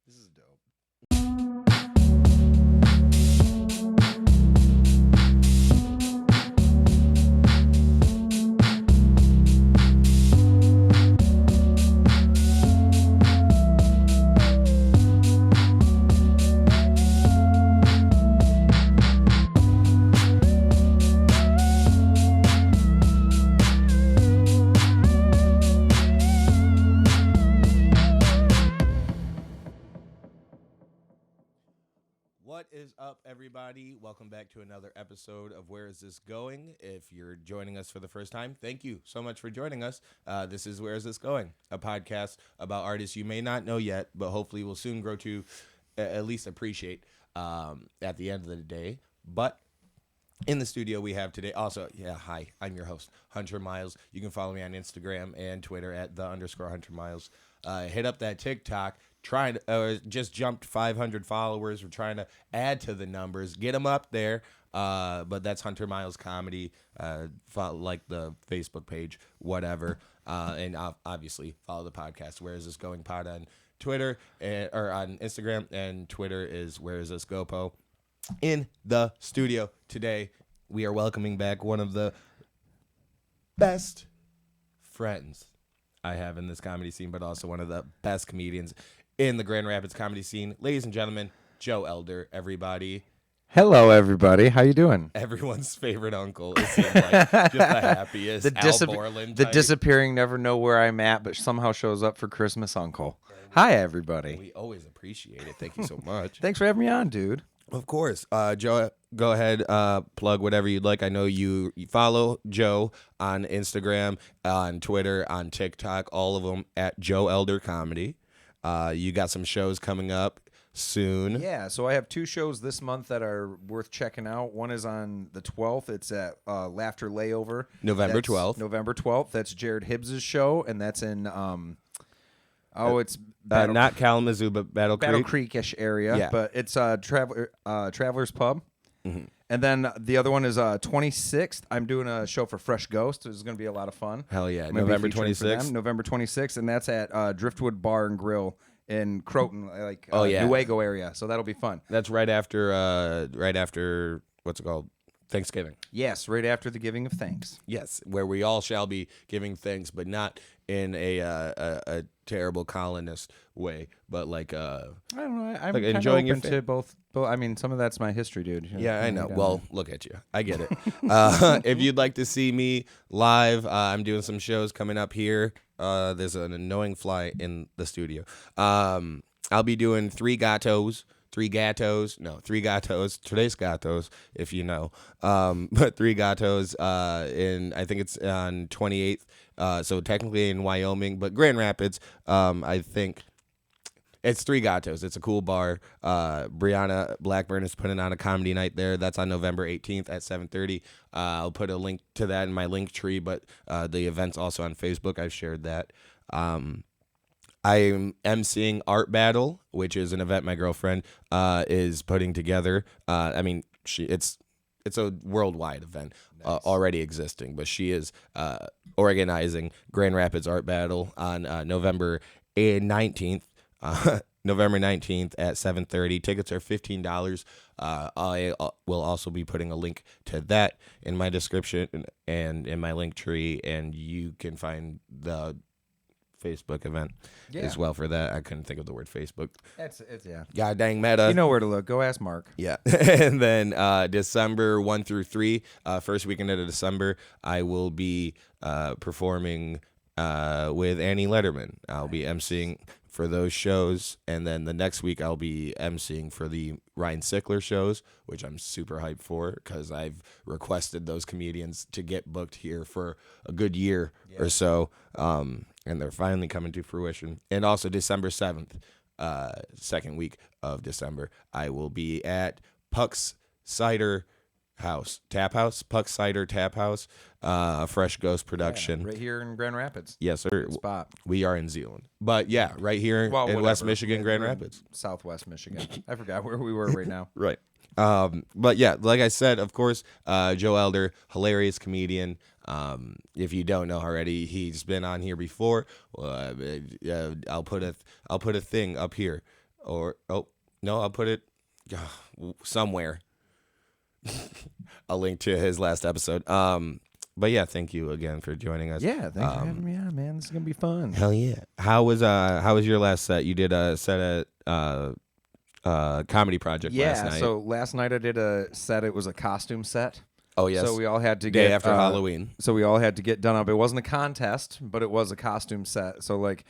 This is dope. What is up, everybody? Welcome back to another episode of Where Is This Going? If you're joining us for the first time, thank you so much for joining us. This is Where Is This Going? A podcast about artists you may not know yet, but hopefully will soon grow to at least appreciate at the end of the day. But in the studio we have today, also, hi, I'm your host, Hunter Miles. You can follow me on Instagram and Twitter at @the_Hunter Miles. Hit up that TikTok. Just jumped 500 followers. We're trying to add to the numbers, get them up there. But that's Hunter Miles Comedy. Like the Facebook page, whatever. And obviously follow the podcast. Where Is This Going Pod on Twitter or on Instagram, and Twitter is Where Is This GoPo. In the studio today, we are welcoming back one of the best friends I have in this comedy scene, but also one of the best comedians in the Grand Rapids comedy scene. Ladies and gentlemen, Joe Elder, everybody. Hello, everybody. How you doing? Everyone's favorite uncle. It seems like just the happiest. The, Al Borland the type. disappearing, never know where I'm at, but somehow shows up for Christmas uncle. Hi, everybody. We always appreciate it. Thank you so much. Thanks for having me on, dude. Of course. Joe, go ahead, plug whatever you'd like. I know you follow Joe on Instagram, on Twitter, on TikTok, all of them at Joe Elder Comedy. You got some shows coming up soon. Yeah, so I have two shows this month that are worth checking out. One is on the 12th. It's at Laughter Layover. November 12th. November 12th. That's Jared Hibbs' show, and that's in, it's not Kalamazoo, but Battle Creek. Creek-ish area. Yeah. But it's Traveler's Pub. Mm-hmm. And then the other one is 26th. I'm doing a show for Fresh Ghost. It's going to be a lot of fun. Hell yeah. I'm gonna be November featuring for them. 26th. November 26th, and that's at Driftwood Bar and Grill in Croton, yeah. Newaygo area. So that'll be fun. That's right after, what's it called? Thanksgiving. Yes, right after the giving of thanks. Yes, where we all shall be giving thanks, but not in a terrible colonist way, but like I don't know. I'm like kinda enjoying your open to both. I mean, some of that's my history, dude. Yeah, I know. Well, look at you. I get it. If you'd like to see me live, I'm doing some shows coming up here. There's an annoying fly in the studio. I'll be doing three Gatos. Tres Gatos, if you know. But three Gatos I think it's on 28th. So technically in Wyoming, but Grand Rapids, I think it's three Gatos. It's a cool bar. Brianna Blackburn is putting on a comedy night there. That's on November 18th at 7:30. I'll put a link to that in my link tree, but the event's also on Facebook. I've shared that. I'm emceeing Art Battle, which is an event my girlfriend is putting together. It's a worldwide event already existing, but she is organizing Grand Rapids Art Battle on November 19th. November 19th at 7:30. Tickets are $15. I will also be putting a link to that in my description and in my link tree, and you can find the Facebook event as well for that. I couldn't think of the word Facebook. It's yeah. God dang meta. You know where to look. Go ask Mark. Yeah. And then December 1 through 3, first weekend of December, I will be performing with Annie Letterman. I'll be emceeing for those shows, and then the next week I'll be emceeing for the Ryan Sickler shows, which I'm super hyped for because I've requested those comedians to get booked here for a good year or so, and they're finally coming to fruition. And also December 7th, second week of December, I will be at Puck's Cider Tap House, Puck Cider Tap House, a Fresh Ghost production. Right here in Grand Rapids. Yes, sir. Good spot. We are in Zealand. But yeah, right here in West Michigan, Grand Rapids. Southwest Michigan. I forgot where we were right now. Right. But yeah, like I said, of course, Joe Elder, hilarious comedian. If you don't know already, he's been on here before. I'll put a thing up here. or no, I'll put it somewhere. I'll link to his last episode. But yeah, thank you again for joining us. Yeah, thanks for having me on, man. This is gonna be fun. Hell yeah. How was your last set? You did a set at Comedy Project last night. So last night I did a set. It was a costume set. Oh yes. So we all had to Day get after Halloween. So we all had to get done up. It wasn't a contest, but it was a costume set. So like,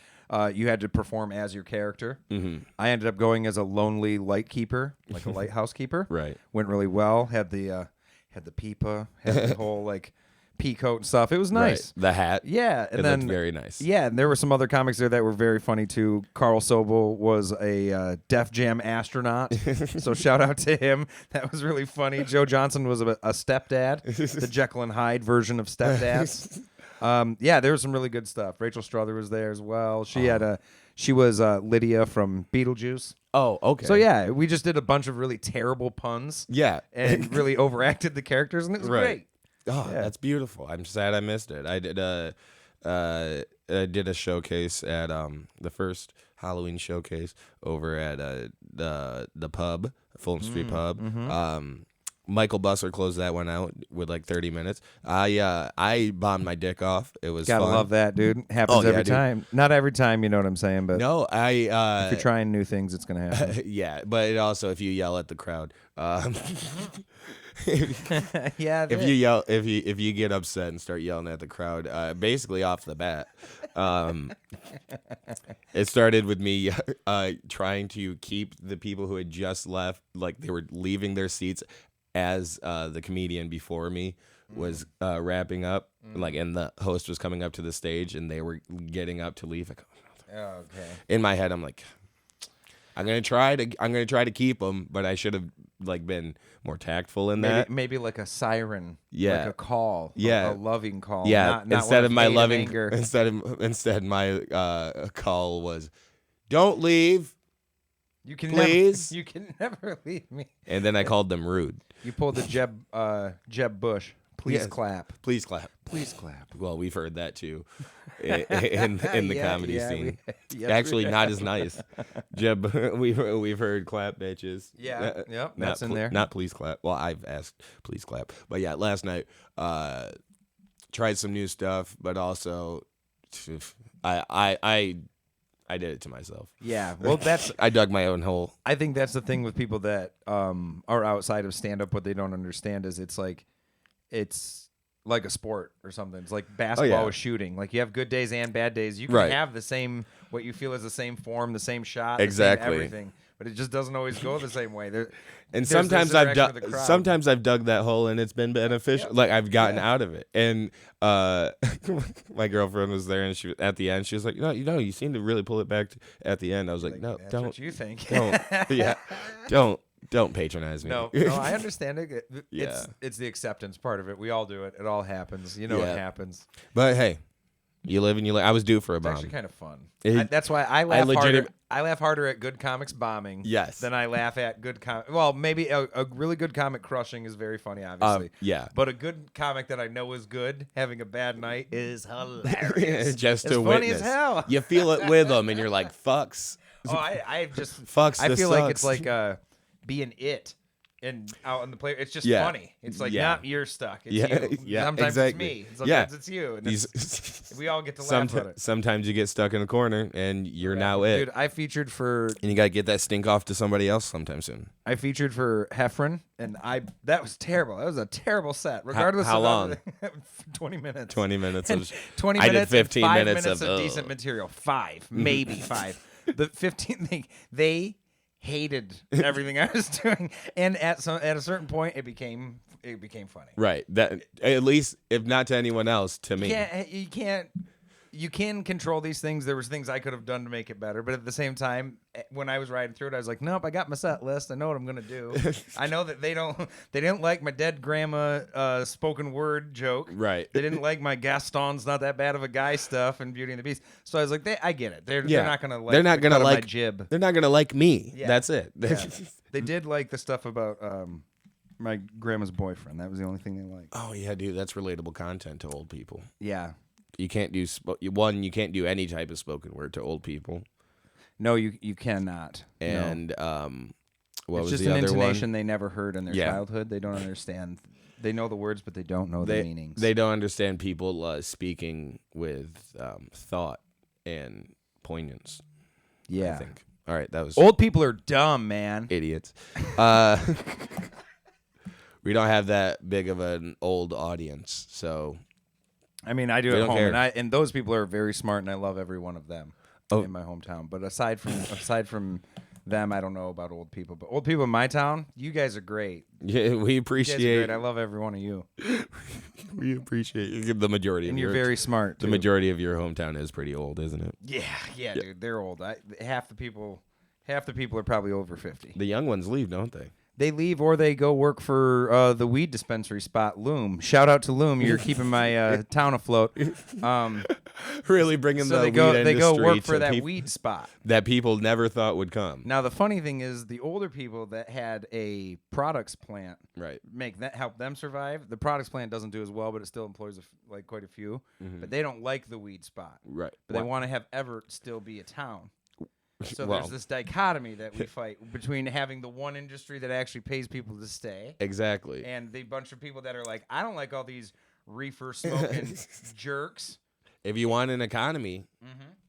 you had to perform as your character. Mm-hmm. I ended up going as a lonely light keeper, like a lighthouse keeper. Right. Went really well. Had the peepa, had the whole like pea coat and stuff. It was nice. Right. The hat. Yeah, and it then looked very nice. Yeah, and there were some other comics there that were very funny too. Carl Sobel was a Def Jam astronaut, so shout out to him. That was really funny. Joe Johnson was a stepdad, the Jekyll and Hyde version of stepdads. Yeah, there was some really good stuff. Rachel Strother was there as well. She was Lydia from Beetlejuice. Oh, okay. So yeah, we just did a bunch of really terrible puns. Yeah. And really overacted the characters, and it was great. Oh, yeah. That's beautiful. I'm sad I missed it. I did a showcase at the first Halloween showcase over at the pub, Fulton Street Pub. Mm-hmm. Michael Busser closed that one out with like 30 minutes. I bombed my dick off. It was Gotta fun. love that, dude. Happens every time. Not every time, you know what I'm saying, but no, if you're trying new things, it's gonna happen. yeah, but it also if you yell at the crowd. Yeah. If you get upset and start yelling at the crowd, basically off the bat, it started with me trying to keep the people who had just left, like they were leaving their seats as the comedian before me was wrapping up, like, and the host was coming up to the stage and they were getting up to leave. Like, okay. In my head, I'm like, I'm gonna try to keep them, but I should have like been more tactful in that. Maybe like a siren, yeah, like a call, yeah, a loving call, yeah. Not instead of my loving, anger. instead my call was, "Don't leave, you can please. You can never leave me." And then I called them rude. You pulled the Jeb Bush. Please Yes. clap. Please clap. Please clap. Well, we've heard that too, in the comedy scene. Yes, Actually, not as nice. Jeb, we've heard clap, bitches. Yeah, yep, not that's in there. Not please clap. Well, I've asked please clap, but yeah, last night tried some new stuff, but also I did it to myself. Yeah, well, that's I dug my own hole. I think that's the thing with people that are outside of stand-up. What they don't understand is it's like a sport or something. It's like basketball with shooting. Like you have good days and bad days. You can have the same, what you feel is the same form, the same shot, exactly, the same everything. But it just doesn't always go the same way. And sometimes I've dug that hole and it's been beneficial. Like I've gotten out of it. And my girlfriend was there and she at the end she was like, no, you seem to really pull it back at the end. I was like, no, that's don't. What you think? Don't patronize me. No, I understand it. It's the acceptance part of it. We all do it. It all happens. It happens. But hey, you live and you learn. I was due for a bomb. It's actually kind of fun. That's why I laugh harder. I laugh harder at good comics bombing than I laugh at good comic. Well, maybe a really good comic crushing is very funny, obviously. Yeah. But a good comic that I know is good, having a bad night is hilarious. Just it's to funny witness. As hell. You feel it with them and you're like, fucks. Oh, I just fucks. I feel sucks. like it's like being it. And out on the player, it's just funny. It's like not you're stuck. It's you. Yeah, sometimes exactly. it's me. Sometimes it's you. And we all get to laugh at it. Sometimes you get stuck in a corner and you're now it. Dude, I featured for... And you got to get that stink off to somebody else sometime soon. I featured for Heffron, and that was terrible. That was a terrible set. Regardless how of long? 20 minutes. 20 minutes. 20 minutes. I did 15 5 minutes of decent material. 5, maybe 5. The 15 they hated everything I was doing, and at a certain point, it became funny. Right. That at least, if not to anyone else, to me. You can control these things. There was things I could have done to make it better, but at the same time, when I was riding through it, I was like, nope, I got my set list. I know what I'm gonna do. I know that they didn't like my dead grandma spoken word joke. Right. They didn't like my Gaston's not that bad of a guy stuff and Beauty and the Beast. So I was like, I get it. They're not gonna like. They're not gonna like my jib. They're not gonna like me. Yeah. That's it. Yeah. They did like the stuff about my grandma's boyfriend. That was the only thing they liked. Oh yeah, dude, that's relatable content to old people. Yeah. You can't do you can't do any type of spoken word to old people. No, you cannot. And what it's was just the an other intonation one? they never heard in their childhood. They don't understand. They know the words, but they don't know the meanings. They don't understand people speaking with thought and poignance. Yeah. I think. All right, that was Old people are dumb, man. idiots. We don't have that big of an old audience, so I mean, I do We at don't home, care. and those people are very smart, and I love every one of them Oh. in my hometown. But aside from them, I don't know about old people. But old people in my town, you guys are great. yeah, we You guys are appreciate. great. I love every one of you, We appreciate the majority. and of you're your, very smart. The too. majority of your hometown is pretty old, isn't it? Yeah, dude, they're old. Half the people are probably over 50. The young ones leave, don't they? They leave or they go work for the weed dispensary spot, Loom. Shout out to Loom. You're keeping my town afloat. Really bringing So the they go weed they go industry work to for that peop- weed spot. that people never thought would come. Now the funny thing is, the older people that had a products plant Right. help them survive. The products plant doesn't do as well, but it still employs quite a few. But they don't like the weed spot. Right. But they want to have Evart still be a town. So Well. there's this dichotomy that we fight between having the one industry that actually pays people to stay Exactly. and the bunch of people that are like, I don't like all these reefer smoking jerks. If you want an economy,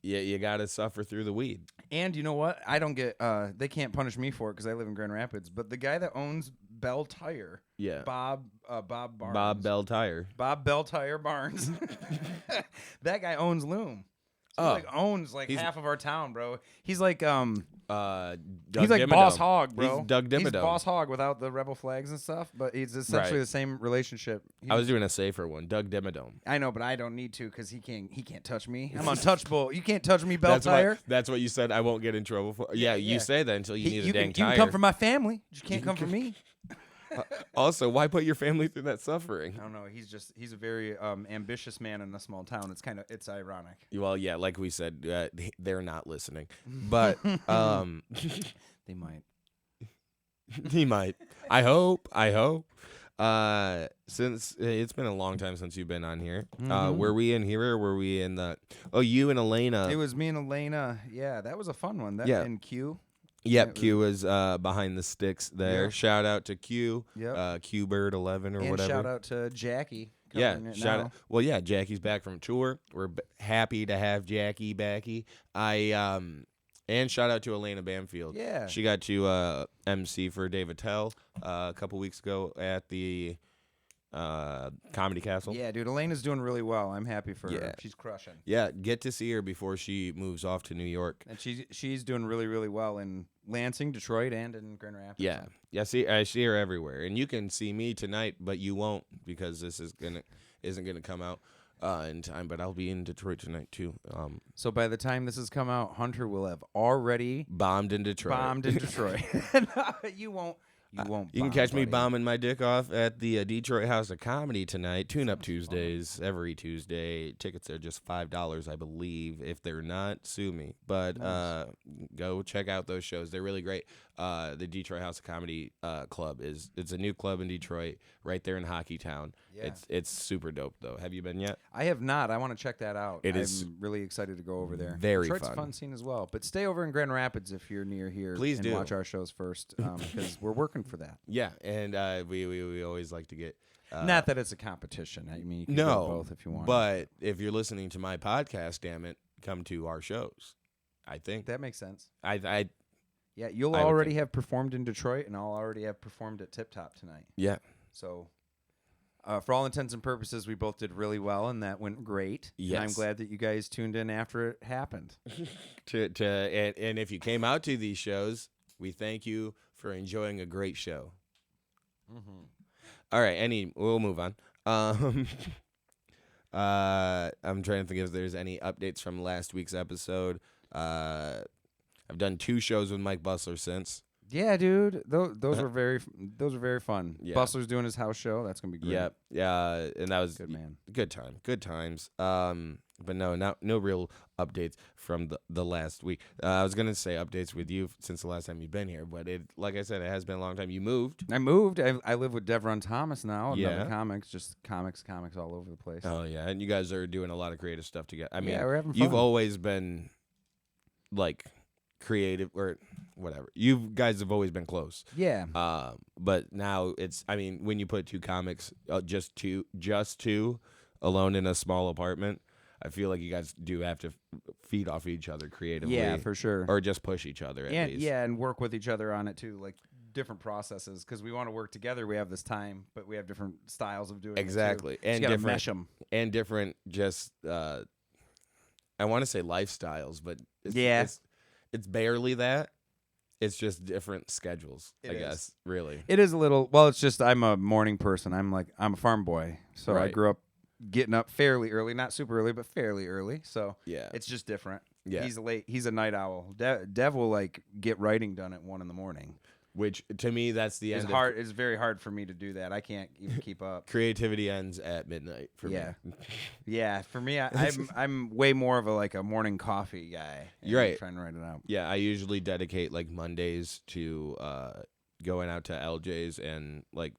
you got to suffer through the weed. And you know what? I don't get. They can't punish me for it because I live in Grand Rapids. But the guy that owns Bell Tire, Yeah. Bob Barnes, Bob Bell Tire. Bob Bell Tire Barnes, that guy owns Loom. So he owns he's half of our town, bro. He's like Doug he's like Dimmadome. Boss Hog, bro. He's Doug Dimmadome. He's Boss Hog without the rebel flags and stuff, but he's essentially Right. the same relationship. I was doing a safer one. Doug Dimmadome. I know, but I don't need to because he can't touch me. I'm untouchable. You can't touch me, Bell Tire. That's what you said. I won't get in trouble for. Yeah, you yeah. say that until you need a dang you tire. can come from my family. You can't come from me. Also, why put your family through that suffering? I don't know. He's a very ambitious man in a small town. It's ironic. Well, yeah, like we said, they're not listening, but They might. he might. I hope. Since it's been a long time since you've been on here, were we in here or were we in the? Oh, you and Elena. It was me and Elena. Yeah, that was a fun one. That Yeah. in Q. Yep, Q was behind the sticks there. Yeah. Shout out to Q. Yep. Q Bird 11 or And whatever. shout out to Jackie. Yeah, covering it shout now. out. Well, yeah, Jackie's back from tour. We're happy to have Jackie backy. And shout out to Elena Bamfield. Yeah. She got to MC for Dave Attell a couple weeks ago at the Comedy Castle. Yeah, dude. Elena's doing really well. I'm happy for Yeah. her. She's crushing. Yeah, get to see her before she moves off to New York. And she's doing really, really well in Lansing, Detroit, and in Grand Rapids. Yeah, I see her everywhere, and you can see me tonight, but you won't because this isn't gonna come out in time. But I'll be in Detroit tonight too. So by the time this has come out, Hunter will have already Bombed in Detroit. bombed in Detroit. No, you won't. You won't. You can bomb, catch me buddy. bombing my dick off at the Detroit House of Comedy tonight. Tune-up Tuesdays, every Tuesday. Tickets are just $5, I believe. If they're not, sue me. But go check out those shows. They're really great. The Detroit House of Comedy Club it's a new club in Detroit, right there in Hockey Town. Yeah. It's super dope though. Have you been yet? I have not. I want to check that out. It is I'm really excited to go over there. very Detroit's fun. a fun scene as well. But stay over in Grand Rapids if you're near here. Please and do. watch our shows first because we're working for that. Yeah, and we always like to get. Not that it's a competition. I mean, you can No, go both if you want. but if you're listening to my podcast, damn it, come to our shows. I think that makes sense. I Yeah, you'll I would already think. have performed in Detroit, and I'll already have performed at Tip Top tonight. yeah. So, for all intents and purposes, we both did really well, and that went great. And I'm Yes. glad that you guys tuned in after it happened. And if you came out to these shows, we thank you for enjoying a great show. All right, we'll move on. I'm trying to think if there's any updates from last week's episode. I've done 2 shows with Mike Bustler since. Yeah, dude, those were very fun. Yeah. Bustler's doing his house show. That's gonna be great. Yep. Yeah, and that was Good man. Good times. But no real updates from the last week. I was gonna say updates with you since the last time you've been here, but like I said, it has been a long time. You moved. I moved. I live with Devron Thomas now. Yeah. Another comics, just comics all over the place. Oh yeah, and you guys are doing a lot of creative stuff together. I mean, Yeah, we're having you've fun. always been like creative or whatever. You guys have always been close. Yeah. But now it's, I mean, when you put two comics, just two alone in a small apartment, I feel like you guys do have to feed off each other creatively. Yeah, for sure. Or just push each other at least. Yeah, and work with each other on it too, like different processes, because we want to work together. We have this time, but we have different styles of doing exactly. it too. And you different mesh them. And different just I want to say lifestyles, but it's barely that. It's just different schedules, I guess, really. It is a little, well, it's just I'm a morning person. I'm a farm boy. So I grew up getting up fairly early, not super early, but fairly early. So it's just different. Yeah. He's a night owl. Dev will like get writing done at 1 a.m. Which to me, that's the end. It's very hard for me to do that. I can't even keep up. Creativity ends at midnight for me. Yeah. For me, I'm way more of a morning coffee guy. You're right. Trying to write it out. Yeah, I usually dedicate like Mondays to going out to LJ's and like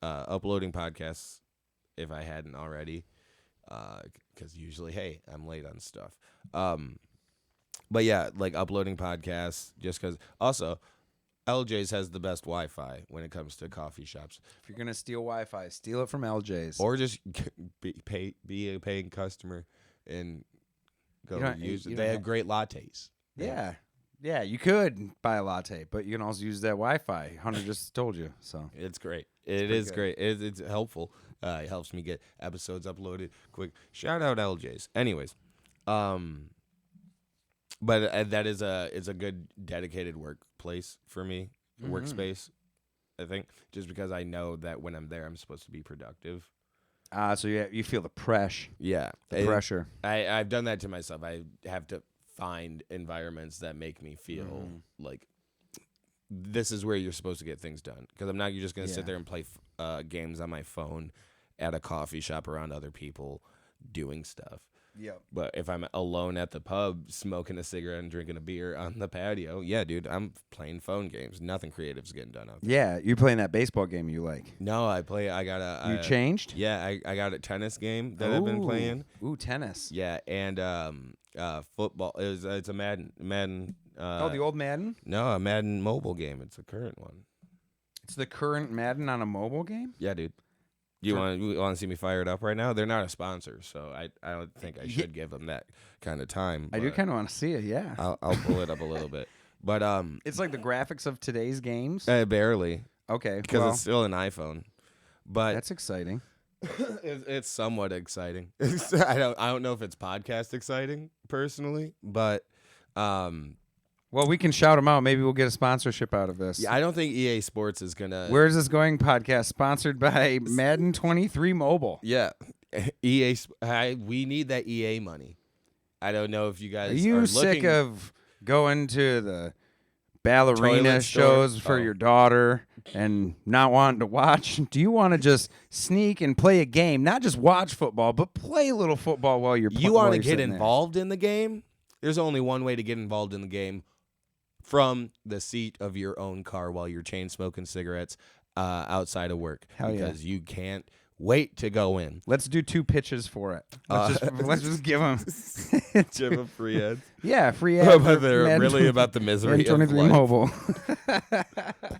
uploading podcasts if I hadn't already. Because usually, hey, I'm late on stuff. But yeah, like uploading podcasts just because. Also, LJ's has the best Wi-Fi when it comes to coffee shops. If you're gonna steal Wi-Fi, steal it from LJ's, or just be a paying customer and go use it. They have great lattes. Yeah, you could buy a latte, but you can also use that Wi-Fi. Hunter just told you, so it's great. It is great. It's helpful. It helps me get episodes uploaded quick. Shout out LJ's. Anyways, but that is a good dedicated workplace for me, workspace. I think just because I know that when I'm there, I'm supposed to be productive. So you feel the pressure. Yeah, the pressure. I've done that to myself. I have to find environments that make me feel like this is where you're supposed to get things done. Because I'm not just gonna sit there and play games on my phone at a coffee shop around other people doing stuff. Yeah. But if I'm alone at the pub smoking a cigarette and drinking a beer on the patio, yeah, dude, I'm playing phone games. Nothing creative's getting done out there. Yeah, you're playing that baseball game you like. No, I got a... You changed? Yeah, I got a tennis game that I've been playing. Ooh, tennis. Yeah, and football. It's a Madden. The old Madden? No, a Madden mobile game. It's a current one. It's the current Madden on a mobile game? Yeah, dude. You want to see me fired up right now? They're not a sponsor, so I don't think I should give them that kind of time. I do kind of want to see it, yeah. I'll pull it up a little bit. But it's like the graphics of today's games? Barely. Okay. Because it's still an iPhone. But that's exciting. It's somewhat exciting. I don't know if it's podcast exciting personally, but well, we can shout them out. Maybe we'll get a sponsorship out of this. Yeah, I don't think EA Sports is going to... Where's This Going podcast, sponsored by Madden 23 Mobile. Yeah. EA, we need that EA money. I don't know if you guys are you sick of going to the ballerina shows for your daughter and not wanting to watch? Do you want to just sneak and play a game? Not just watch football, but play a little football while you're playing. You want to get involved in the game? There's only one way to get involved in the game. From the seat of your own car while you're chain smoking cigarettes outside of work. Because you can't wait to go in. Let's do 2 pitches for it. Let's just give them. Give them free ads. Yeah, free ads. But they're really about the misery of life. 23 Mobile.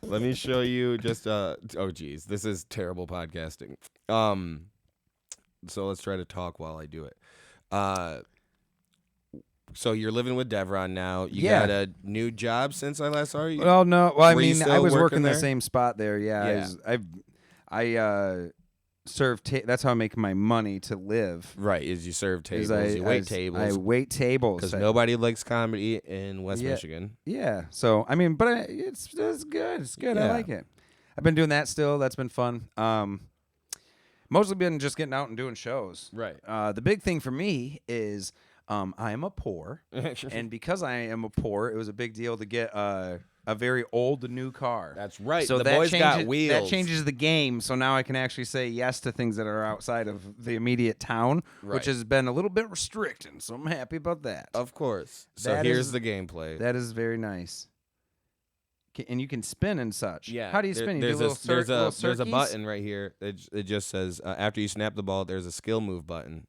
Let me show you just, oh geez, this is terrible podcasting. So let's try to talk while I do it. So you're living with Devron now. You got a new job since I last saw you? Well, no. Well, I mean, I was working the same spot there. Yeah. I serve. That's how I make my money to live. Right. Is you serve tables. You wait tables. I wait tables because nobody likes comedy in West Michigan. Yeah. So I mean, but it's good. It's good. I like it. I've been doing that still. That's been fun. Mostly been just getting out and doing shows. Right. The big thing for me is. I am a poor, and because I am a poor, it was a big deal to get a very old new car. That's right. So the boys got wheels. That changes the game. So now I can actually say yes to things that are outside of the immediate town, which has been a little bit restricting. So I'm happy about that. Of course. So here's the gameplay. That is very nice. And you can spin and such. Yeah. How do you spin? You do there's a button right here. It just says after you snap the ball, there's a skill move button.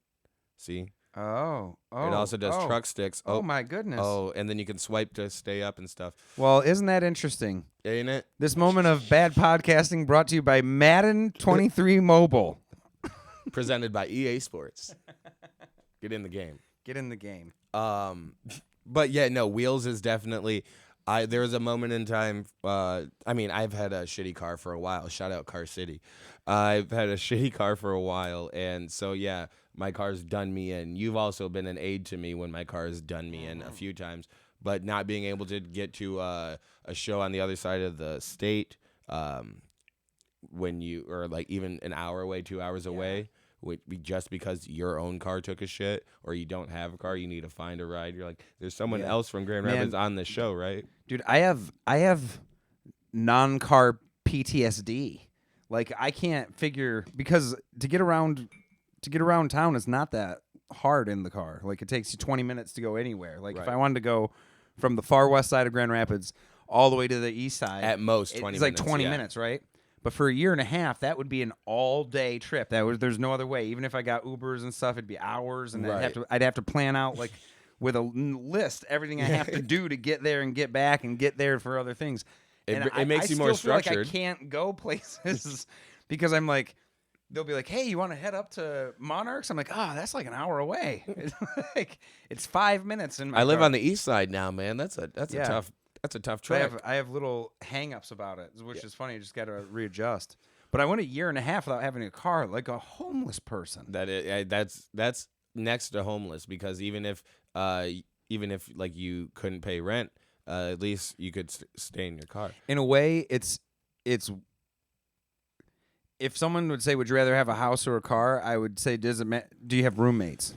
See? Oh. It also does truck sticks. Oh my goodness. Oh, and then you can swipe to stay up and stuff. Well, isn't that interesting? Ain't it? This moment of bad podcasting brought to you by Madden 23 Mobile. Presented by EA Sports. Get in the game. Get in the game. But yeah, no, Wheels is definitely. There was a moment in time. I've had a shitty car for a while. Shout out Car City. I've had a shitty car for a while, and so yeah, my car's done me in. You've also been an aid to me when my car has done me in a few times. But not being able to get to a show on the other side of the state, when you or like even an hour away, 2 hours away. Just because your own car took a shit or you don't have a car, you need to find a ride. You're like, there's someone else from Grand Rapids on the show, right? Dude, I have non-car PTSD. Like I can't figure because to get around town is not that hard in the car. Like it takes you 20 minutes to go anywhere. Like if I wanted to go from the far west side of Grand Rapids all the way to the east side, at most 20 minutes. It's like 20 minutes, right? But for a year and a half, that would be an all-day trip. There's no other way. Even if I got Ubers and stuff, it'd be hours, and I'd have to plan out like with a list everything I have to do to get there and get back and get there for other things. It makes you more structured. Like I can't go places because I'm like, they'll be like, "Hey, you want to head up to Monarchs?" I'm like, that's like an hour away. It's 5 minutes in my. I live car. on the east side now, man. That's a tough. That's a tough trek. I have little hang-ups about it, which is funny. You just got to readjust. But I went a year and a half without having a car, like a homeless person. That's next to homeless because even if like you couldn't pay rent, at least you could stay in your car. In a way, it's. If someone would say, "Would you rather have a house or a car?" I would say, "Do you have roommates?"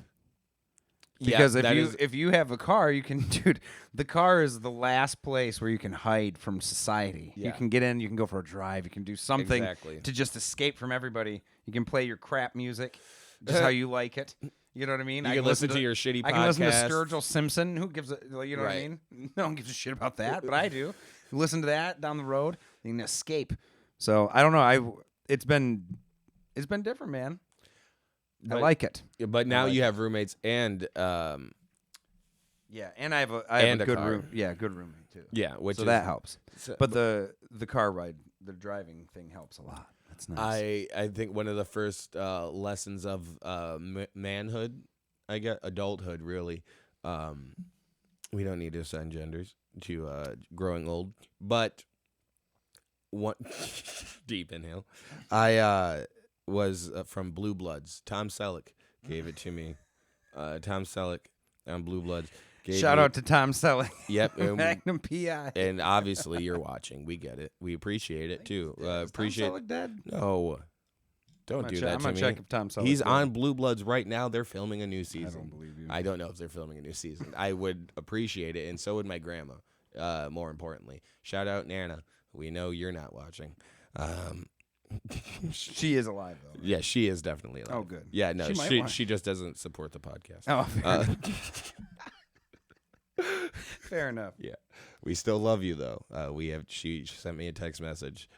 Because if you have a car, you can, dude. The car is the last place where you can hide from society. Yeah. You can get in, you can go for a drive, you can do something to just escape from everybody. You can play your crap music, just how you like it. You know what I mean? You can listen to your shitty podcast. I can listen to Sturgill Simpson. Who gives a, you know what I mean? No one gives a shit about that, but I do. You listen to that down the road, you can escape. So I don't know. It's been different, man. I like it. But now you have roommates and and I have a good room. Yeah, good roommate too. Yeah, that helps. But the car ride, the driving thing helps a lot. That's nice. I think one of the first lessons of manhood, I guess adulthood really. We don't need to assign genders to growing old, but one deep inhale. I was from Blue Bloods. Tom Selleck gave it to me. Tom Selleck on Blue Bloods. Shout out to Tom Selleck. Yep. Magnum PI. And obviously you're watching. We get it. We appreciate it too. Appreciate. Tom Selleck dead? No. Don't do that to me. I'm going to check if Tom Selleck He's on Blue Bloods right now. They're filming a new season. I don't believe you. I don't know if they're filming a new season. I would appreciate it, and so would my grandma, more importantly. Shout out Nana. We know you're not watching. She is alive though. Yeah, she is definitely alive. Oh, good. Yeah, no, she just doesn't support the podcast. Oh, fair enough. Yeah, we still love you though. She sent me a text message,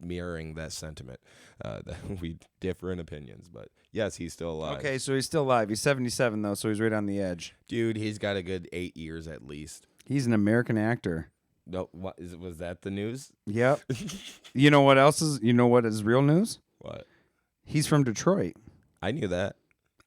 mirroring that sentiment. That we differ in opinions, but yes, he's still alive. Okay, so he's still alive. He's 77 though, so he's right on the edge. Dude, he's got a good 8 years at least. He's an American actor. No, was that the news? Yep. You know what else is? You know what is real news? What? He's from Detroit. I knew that.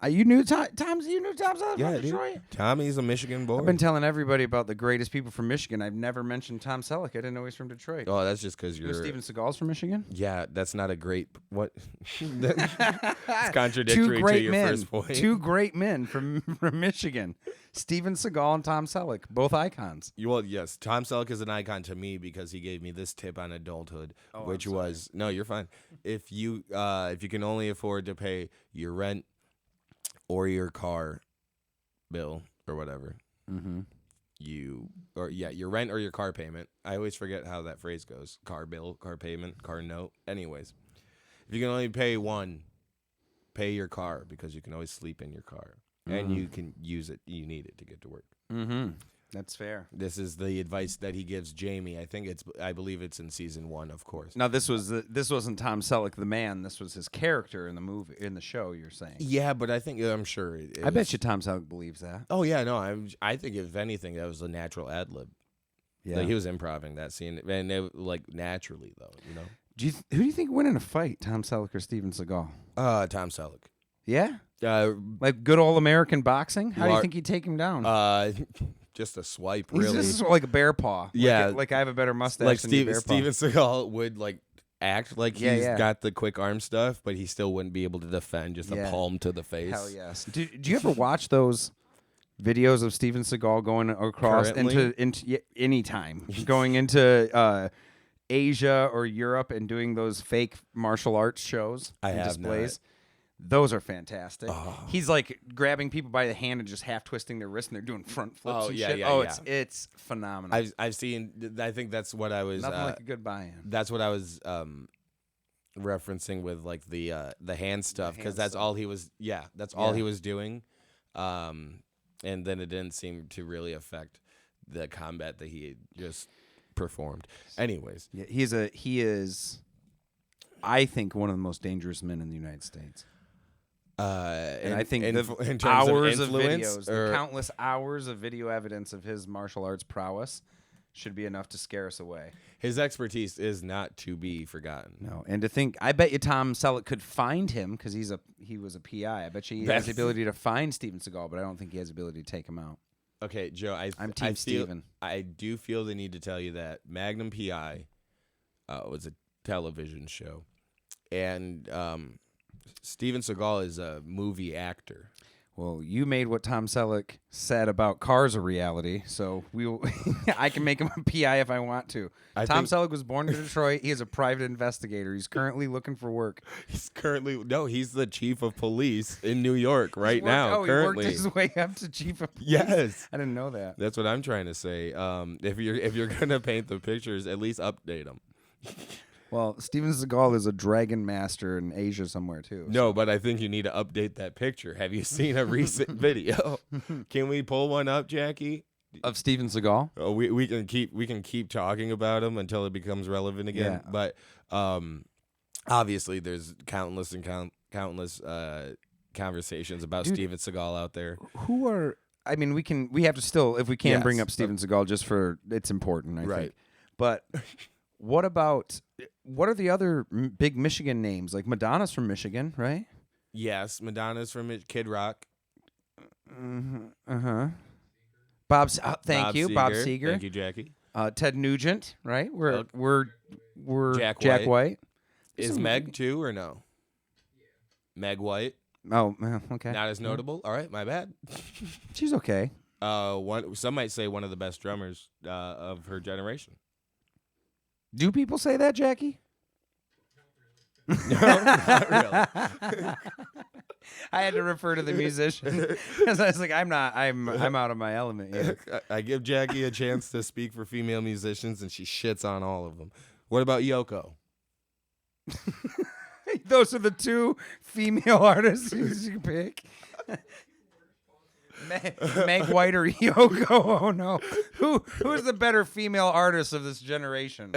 You knew Tom's. You knew Tom's from Detroit. Dude. Tommy's a Michigan boy. I've been telling everybody about the greatest people from Michigan. I've never mentioned Tom Selleck. I didn't know he's from Detroit. Oh, that's just because you're. Steven Seagal's from Michigan. Yeah, that's not a great. What? It's contradictory to your first point. Two great men from Michigan. Steven Seagal and Tom Selleck, both icons. Well, yes, Tom Selleck is an icon to me because he gave me this tip on adulthood, which was no, you're fine. If you can only afford to pay your rent or your car bill or whatever, your rent or your car payment. I always forget how that phrase goes: car bill, car payment, car note. Anyways, if you can only pay one, pay your car because you can always sleep in your car. And you can use it. You need it to get to work. Mm-hmm. That's fair. This is the advice that he gives Jamie. I believe it's in season 1, of course. Now this wasn't Tom Selleck the man. This was his character in the show. You're saying? Yeah, but I'm sure. I bet you Tom Selleck believes that. Oh yeah, no. I think if anything, that was a natural ad lib. Yeah, Like he was improving that scene, and it, like naturally though, you know. Who do you think win in a fight, Tom Selleck or Steven Seagal? Tom Selleck. Yeah, like good old American boxing. How do you think he'd take him down? Just a swipe, really. He's just like a bear paw. Yeah, like I have a better mustache like than you, bear paw. Steven Seagal would like act like he's got the quick arm stuff, but he still wouldn't be able to defend just a palm to the face. Hell yes. Do you ever watch those videos of Steven Seagal going across into any time going into Asia or Europe and doing those fake martial arts shows and displays? Those are fantastic. Oh. He's like grabbing people by the hand and just half twisting their wrist, and they're doing front flips and shit. It's phenomenal. I've seen. I think that's what I was. Nothing like a good buy-in. That's what I was referencing with like the hand stuff, because that's all he was. Yeah, that's all he was doing. And then it didn't seem to really affect the combat that he had just performed. Anyways, yeah, he is, I think, one of the most dangerous men in the United States. And I think in the terms hours of influence, videos, the countless hours of video evidence of his martial arts prowess should be enough to scare us away. His expertise is not to be forgotten. No, and to think, I bet you Tom Selleck could find him because he was a PI. I bet you he has the ability to find Steven Seagal, but I don't think he has the ability to take him out. Okay, Joe, I'm Team Steven. I do feel the need to tell you that Magnum PI was a television show, and Steven Seagal is a movie actor. Well, you made what Tom Selleck said about Cars a reality, so I can make him a PI if I want to. Tom Selleck was born in Detroit. He is a private investigator. He's currently looking for work. He's the chief of police in New York now. He worked his way up to chief of police. Yes, I didn't know that. That's what I'm trying to say. If you're gonna paint the pictures, at least update them. Well, Steven Seagal is a dragon master in Asia somewhere, too. No, but I think you need to update that picture. Have you seen a recent video? Can we pull one up, Jackie? Of Steven Seagal? Oh, we can keep talking about him until it becomes relevant again. Yeah. But obviously, there's countless conversations about Steven Seagal out there. Who are? I mean, we have to still, if we can, bring up Steven Seagal just for it's important. I think. But what are the other big Michigan names? Like Madonna's from Michigan, right? Yes, Madonna's from Kid Rock. Thank you, Bob Seger. Thank you, Jackie. Ted Nugent, right? We're Jack White. Is Meg too or no? Meg White. Oh, okay. Not as notable. All right, my bad. She's okay. Some might say one of the best drummers of her generation. Do people say that, Jackie? No, not really. I had to refer to the musician because I was like, I'm out of my element here. I give Jackie a chance to speak for female musicians, and she shits on all of them. What about Yoko? Those are the two female artists you can pick. Meg White or Yoko? Oh no! Who is the better female artist of this generation?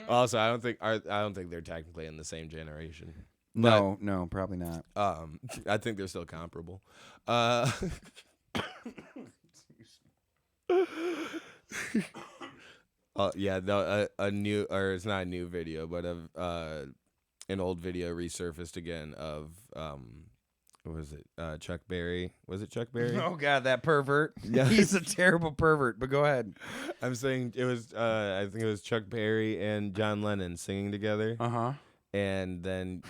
Also, I don't think they're technically in the same generation. No, probably not. I think they're still comparable. Yeah, no, a new, or it's not a new video, but an old video resurfaced again of what was it? Chuck Berry. Was it Chuck Berry? Oh God, that pervert. Yeah. He's a terrible pervert, but go ahead. I'm saying it was I think it was Chuck Berry and John Lennon singing together. Uh-huh. And then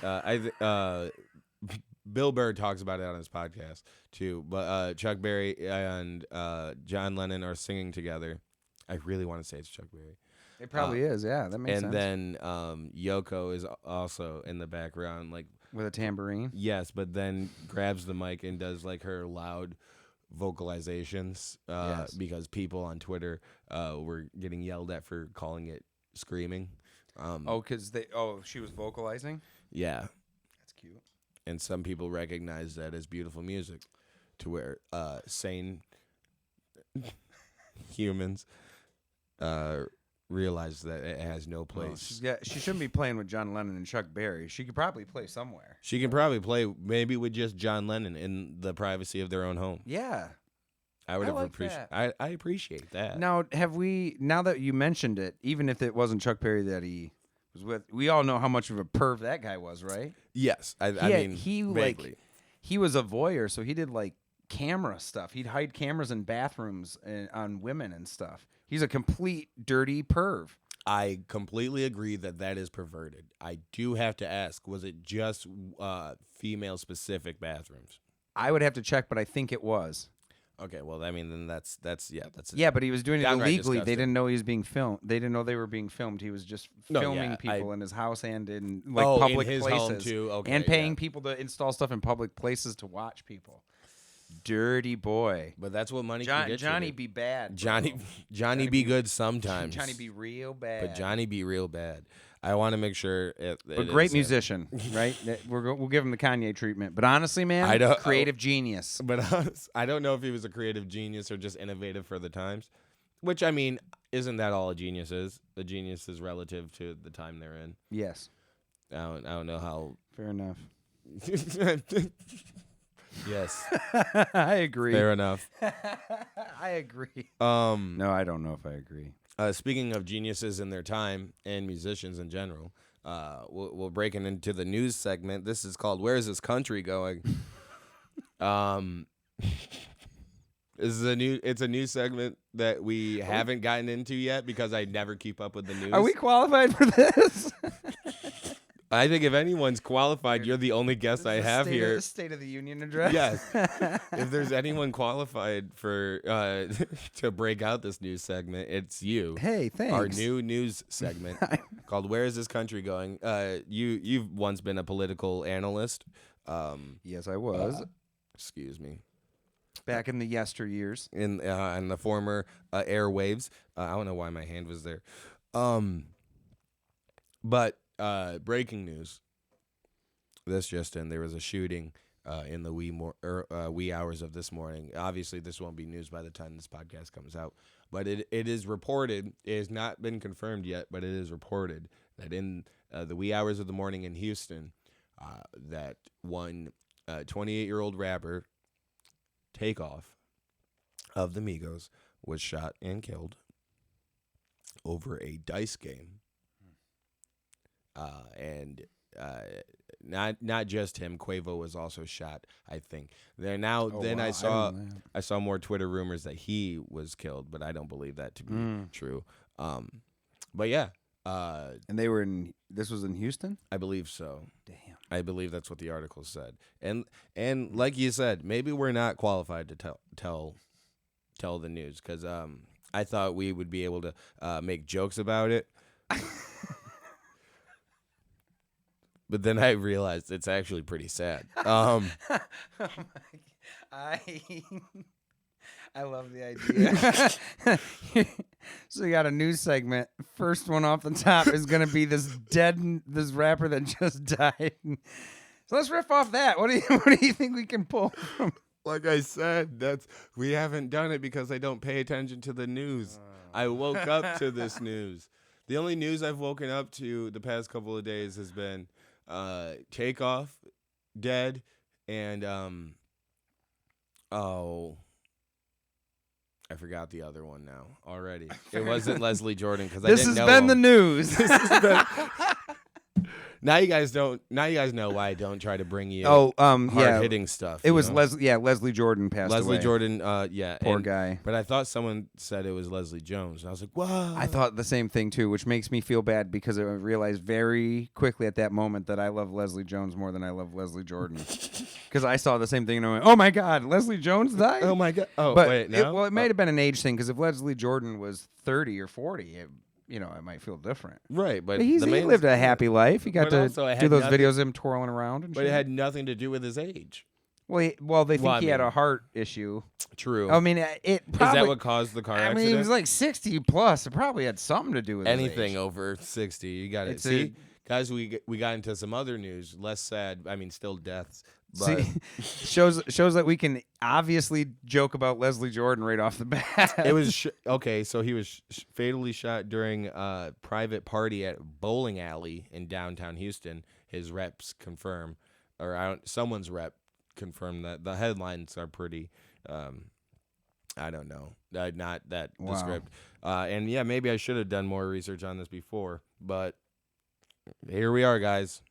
Bill Burr talks about it on his podcast too. But Chuck Berry and John Lennon are singing together. I really want to say it's Chuck Berry. It probably is, yeah. That makes sense. And then Yoko is also in the background, like with a tambourine. Yes, but then grabs the mic and does like her loud vocalizations because people on Twitter were getting yelled at for calling it screaming. Because she was vocalizing. Yeah, that's cute. And some people recognize that as beautiful music, to where sane. humans realize that it has no place. She shouldn't be playing with John Lennon and Chuck Berry. She could probably play somewhere. She can probably play maybe with just John Lennon in the privacy of their own home. Yeah. I would have like appreciated. that. I appreciate that. Now, now that you mentioned it, even if it wasn't Chuck Berry that he was with, we all know how much of a perv that guy was, right? Yes, I mean, he vaguely. he was a voyeur, so he did like camera stuff. He'd hide cameras in bathrooms on women and stuff. He's a complete dirty perv. I completely agree that is perverted. I do have to ask, was it just female-specific bathrooms? I would have to check, but I think it was. Okay, well, I mean, then that's yeah, but he was doing it illegally. Disgusting. They didn't know he was being filmed. They didn't know they were being filmed. He was just filming people in his house and in public in his places, home too. Okay, and paying people to install stuff in public places to watch people. Dirty boy. But that's what money can get Johnny you. be bad. Johnny be good sometimes. Johnny be real bad. But Johnny be real bad. I want to make sure. But great musician, right? We'll give him the Kanye treatment. But honestly, man, creative genius. But I don't know if he was a creative genius or just innovative for the times. Which, I mean, isn't that all a genius is? A genius is relative to the time they're in. Yes. I don't know how. Fair enough. Yes. I agree. Fair enough. I agree. No, I don't know if I agree. Speaking of geniuses in their time and musicians in general, we'll break into the news segment. This is called "Where Is This Country Going?" It's a new segment that we haven't gotten into yet because I never keep up with the news. Are we qualified for this? I think if anyone's qualified, you're the only guest I have here. State of the Union address. Yes. If there's anyone qualified for to break out this news segment, it's you. Hey, thanks. Our new news segment called "Where Is This Country Going?" You've once been a political analyst. Yes, I was. Excuse me. Back in the yesteryears. In the former airwaves. I don't know why my hand was there. But breaking news. This just in: there was a shooting in the wee hours of this morning. Obviously, this won't be news by the time this podcast comes out, but it is reported. It has not been confirmed yet, but it is reported that in the wee hours of the morning in Houston, that one 28-year-old rapper, Takeoff, of the Migos, was shot and killed over a dice game. And not just him, Quavo was also shot, I think. I saw more Twitter rumors that he was killed, but I don't believe that to be true. But yeah. And this was in Houston? I believe so. Damn. I believe that's what the article said. And like you said, maybe we're not qualified to tell the news, because I thought we would be able to make jokes about it. But then I realized it's actually pretty sad. Oh I love the idea. So you got a news segment. First one off the top is going to be this rapper that just died. So let's riff off that. What do you think we can pull from? Like I said, we haven't done it because I don't pay attention to the news. I woke up to this news. The only news I've woken up to the past couple of days has been Takeoff dead, and I forgot the other one now already. It wasn't Leslie Jordan because I didn't know. This has been the news. Now you guys know why I don't try to bring you hard-hitting stuff. It was Leslie Jordan passed away. Leslie Jordan, Poor guy. But I thought someone said it was Leslie Jones, and I was like, whoa. I thought the same thing, too, which makes me feel bad because I realized very quickly at that moment that I love Leslie Jones more than I love Leslie Jordan. Because I saw the same thing and I went, oh, my God, Leslie Jones died? Oh, my God. Oh, but wait, no? It might have been an age thing, because if Leslie Jordan was 30 or 40, it might feel different. Right, but he lived a happy life. He got to do those videos of him twirling around and shit. But it had nothing to do with his age. Well, they think he had a heart issue. True. I mean, it probably... Is that what caused the car accident? I mean, he was like 60 plus. It probably had something to do with anything his age. Over 60. You got to see. Guys, we got into some other news, less sad. I mean, still deaths, But See, shows that we can obviously joke about Leslie Jordan right off the bat. it was okay. So he was fatally shot during a private party at a bowling alley in downtown Houston. His reps confirm, or someone's rep confirmed that. The headlines are pretty. I don't know, not that descriptive. And yeah, maybe I should have done more research on this before, but here we are, guys.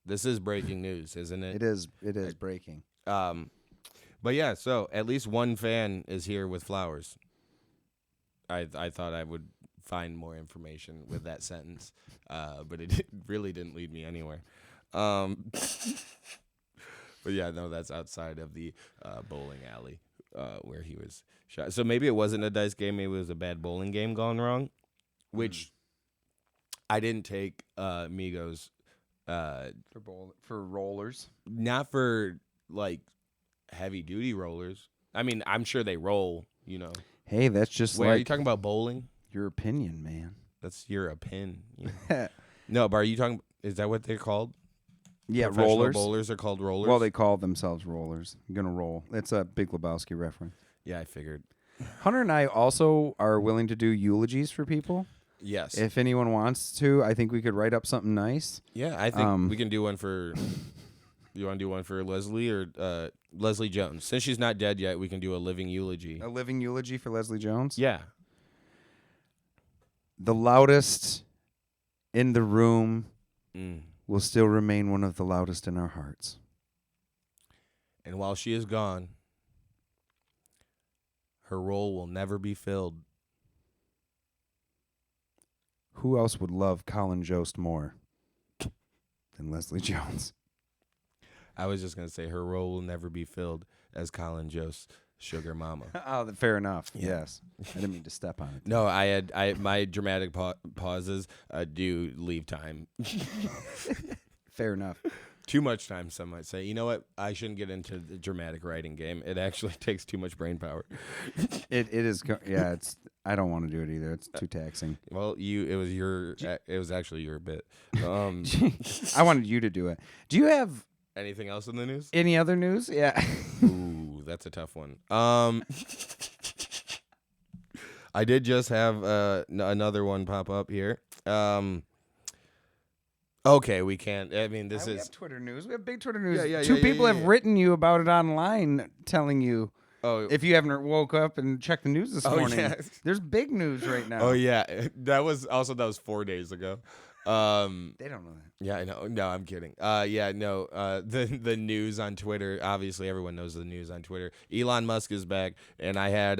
This is breaking news, isn't it? It is breaking. But yeah, so at least one fan is here with flowers. I thought I would find more information with that sentence, but it really didn't lead me anywhere. But yeah, no, that's outside of the bowling alley where he was shot. So maybe it wasn't a dice game. Maybe it was a bad bowling game gone wrong, which I didn't take Migos for rollers, not for like heavy duty rollers. I mean, I'm sure they roll. You know. Hey, that's just Wait, like are you talking about bowling? your opinion, man. That's your opinion. No, but are you talking? Is that what they're called? Yeah, Professional rollers. Bowlers are called rollers. Well, they call themselves rollers. I'm gonna roll. It's a Big Lebowski reference. Yeah, I figured. Hunter and I also are willing to do eulogies for people. Yes. If anyone wants to, I think we could write up something nice. Yeah, I think we can do one for. You want to do one for Leslie or Leslie Jones? Since she's not dead yet, we can do a living eulogy. A living eulogy for Leslie Jones? Yeah. The loudest in the room Mm. will still remain one of the loudest in our hearts. And while she is gone, her role will never be filled. Who else would love Colin Jost more than Leslie Jones? I was just going to say her role will never be filled as Colin Jost's sugar mama. Oh, fair enough. Yeah. Yes. I didn't mean to step on it. No, my dramatic pauses do leave time. Fair enough. Too much time, some might say. You know what? I shouldn't get into the dramatic writing game. It actually takes too much brain power. It is. Yeah, it's. I don't want to do it either. It's too taxing. Well, it was actually your bit. I wanted you to do it. Do you have Anything else in the news? any other news? Yeah. Ooh, that's a tough one. I did just have another one pop up here. Okay, we can't. I mean, this We is have Twitter news. We have big Twitter news. Yeah, Two yeah, people yeah, have yeah. written you about it online, telling you oh if you haven't woke up and checked the news this morning. yeah. There's big news right now. Oh yeah, that was 4 days ago. They don't know that. Yeah, I know. No, I'm kidding. The news on Twitter. Obviously, everyone knows the news on Twitter. Elon Musk is back, and I had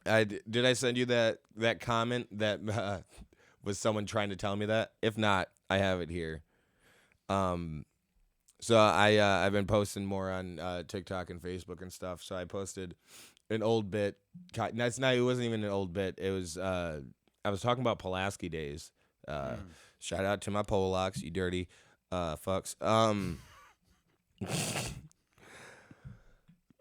did I send you that comment that was someone trying to tell me that? If not, I have it here. So I've been posting more on TikTok and Facebook and stuff. So I posted an old bit. It wasn't even an old bit. It was I was talking about Pulaski days. Shout out to my Polacks, you dirty fucks.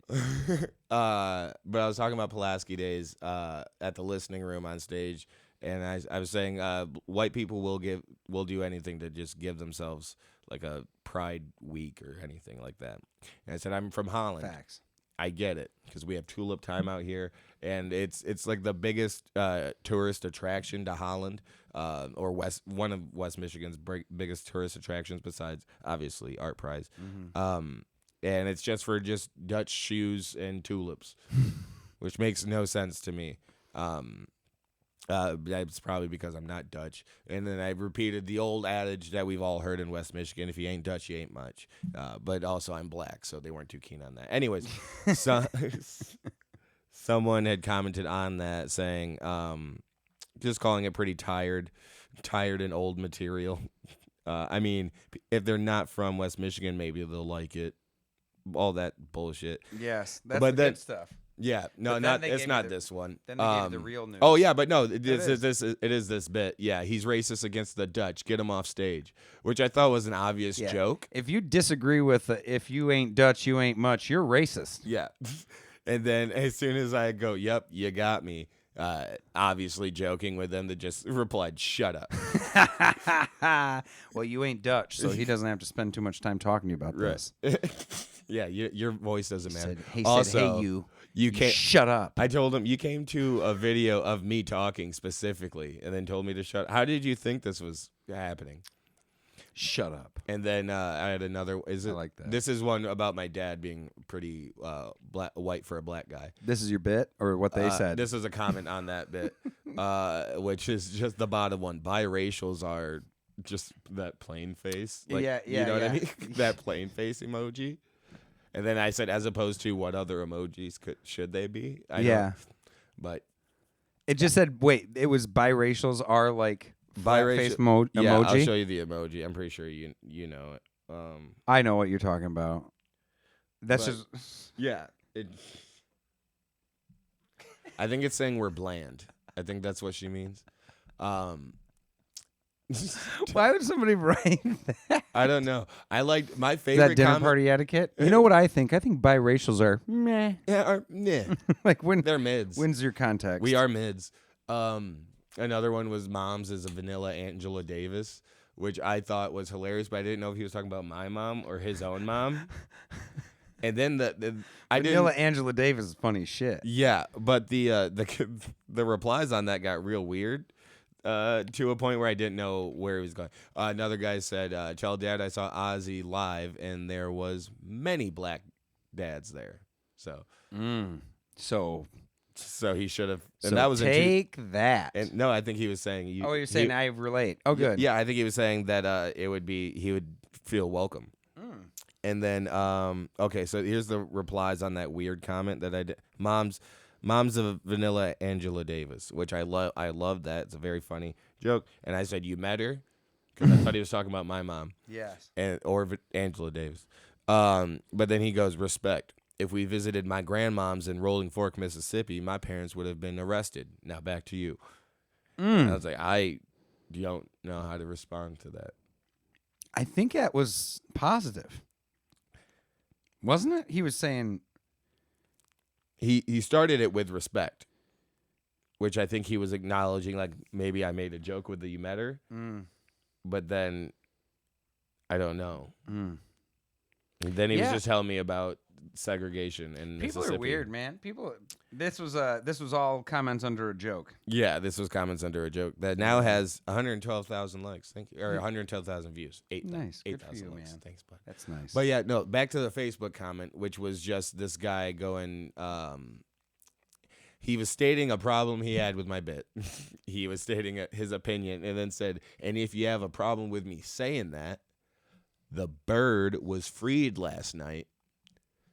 But I was talking about Pulaski days at the listening room on stage, and I was saying white people will do anything to just give themselves like a pride week or anything like that. And I said I'm from Holland. Facts. I get it because we have tulip time out here, and it's like the biggest tourist attraction to Holland, or one of West Michigan's biggest tourist attractions besides obviously Art Prize. Mm-hmm. And it's just for Dutch shoes and tulips, which makes no sense to me. That's probably because I'm not Dutch. And then I repeated the old adage that we've all heard in West Michigan: if you ain't Dutch, you ain't much. But also I'm black, so they weren't too keen on that. Anyways, someone had commented on that saying, just calling it pretty tired and old material. I mean, if they're not from West Michigan, maybe they'll like it. All that bullshit. Yes, that's But the then- good stuff. Yeah, no, But then it's not this one. Then they gave you the real news. Oh yeah, but no, it is. is this bit. Yeah, he's racist against the Dutch. Get him off stage, which I thought was an obvious Yeah. joke. If you disagree with if you ain't Dutch, you ain't much, you're racist. Yeah, and then as soon as I go, "Yep, you got me," obviously joking with them, that just replied, "Shut up." Well, you ain't Dutch, so he doesn't have to spend too much time talking to you about this. Yeah, your voice doesn't matter. He Also, said, "Hey, you can't shut up." I told him you came to a video of me talking specifically, and then told me to shut up. How did you think this was happening? Shut up. And then I had another. I like that. This is one about my dad being pretty white for a black guy. This is your bit, or what they said? This is a comment on that bit, which is just the bottom one. Biracials are just that plain face. Like, you know what I mean? That plain face emoji. And then I said, as opposed to what other emojis should they be? I know, but it just said, wait, it was biracials are like face emoji? Yeah, I'll show you the emoji. I'm pretty sure you know it. I know what you're talking about. That's just... Yeah. I think it's saying we're bland. I think that's what she means. Why would somebody write that? I don't know. I like my favorite. Is that dinner party etiquette? You know what I think? I think biracials are meh. Yeah, Like when they're mids. When's your context? We are mids. Another one was Mom's is a vanilla Angela Davis, which I thought was hilarious, but I didn't know if he was talking about my mom or his own mom. And then Vanilla Angela Davis is funny as shit. Yeah, but the replies on that got real weird. To a point where I didn't know where he was going. Another guy said, "Tell Dad I saw Ozzy live, and there was many black dads there." So he should have. And so that was take that. And no, I think he was saying. You're saying I relate. Oh, good. Yeah, I think he was saying that he would feel welcome. And then okay, so here's the replies on that weird comment that I did. Mom's a vanilla Angela Davis, which I love. I love that. It's a very funny joke. And I said, "You met her?" Because I thought he was talking about my mom. Yes. Or Angela Davis. But then he goes, "Respect. If we visited my grandmom's in Rolling Fork, Mississippi, my parents would have been arrested. Now back to you." And I was like, I don't know how to respond to that. I think that was positive. Wasn't it? He was saying... He started it with respect, which I think he was acknowledging, like, maybe I made a joke with the "you met her," but then I don't know. And then he was just telling me about segregation in People Mississippi. are weird, man. This was all comments under a joke. Yeah, this was comments under a joke that now has 112,000 likes. Thank you, or 112,000 views. Nice, 8,000 likes. man. Thanks, bud. That's nice. But yeah, no. Back to the Facebook comment, which was just this guy going. He was stating a problem he had with my bit. He was stating his opinion, and then said, "And if you have a problem with me saying that, the bird was freed last night.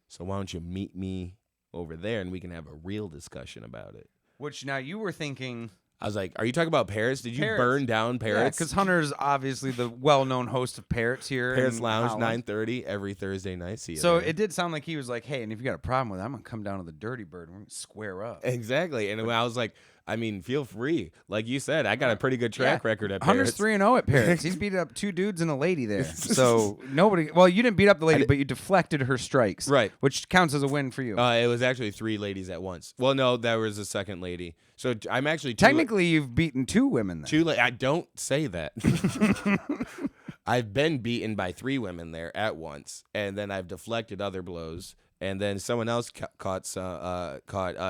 So why don't you meet me over there and we can have a real discussion about it?" Which now you were thinking... I was like, "Are you talking about Parrots? Did you burn down Parrots?" Yeah, because Hunter's obviously the well-known host of Parrots here. Parrots in Lounge, Holland. 9:30 every Thursday night. See you So there. it did sound like he was like, "Hey, and if you got a problem with it, I'm going to come down to the Dirty Bird and we're going to square up." Exactly. And I was like, I mean, feel free. Like you said, I got a pretty good track record at Hunter's Parrots. 3-0 at Parrots. He's beat up 2 dudes and a lady there. So nobody... Well, you didn't beat up the lady, but you deflected her strikes. Right. Which counts as a win for you. It was actually 3 ladies at once. Well, no, there was a second lady. So I'm actually... Technically, you've beaten 2 women then. I don't say that. I've been beaten by 3 women there at once, and then I've deflected other blows, and then someone else caught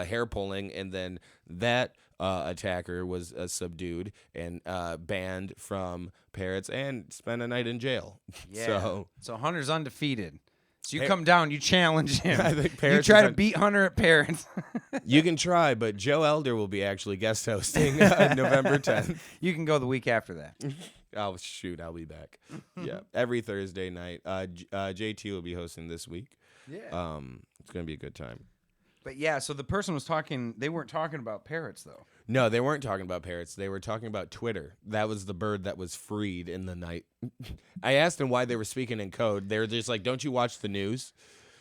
hair pulling, and then that attacker was subdued and banned from Parrots and spent a night in jail. Yeah. So Hunter's undefeated. So you come down, you challenge him. I think you Parrots try to beat Hunter at Parrots. You can try, but Joe Elder will be actually guest hosting November 10th. You can go the week after that. Oh, shoot, I'll be back. Yeah, every Thursday night. JT will be hosting this week. Yeah. It's going to be a good time. But yeah, so the person was talking, they weren't talking about Parrots, though. No, they weren't talking about Parrots. They were talking about Twitter. That was the bird that was freed in the night. I asked them why they were speaking in code. They were just like, "Don't you watch the news?"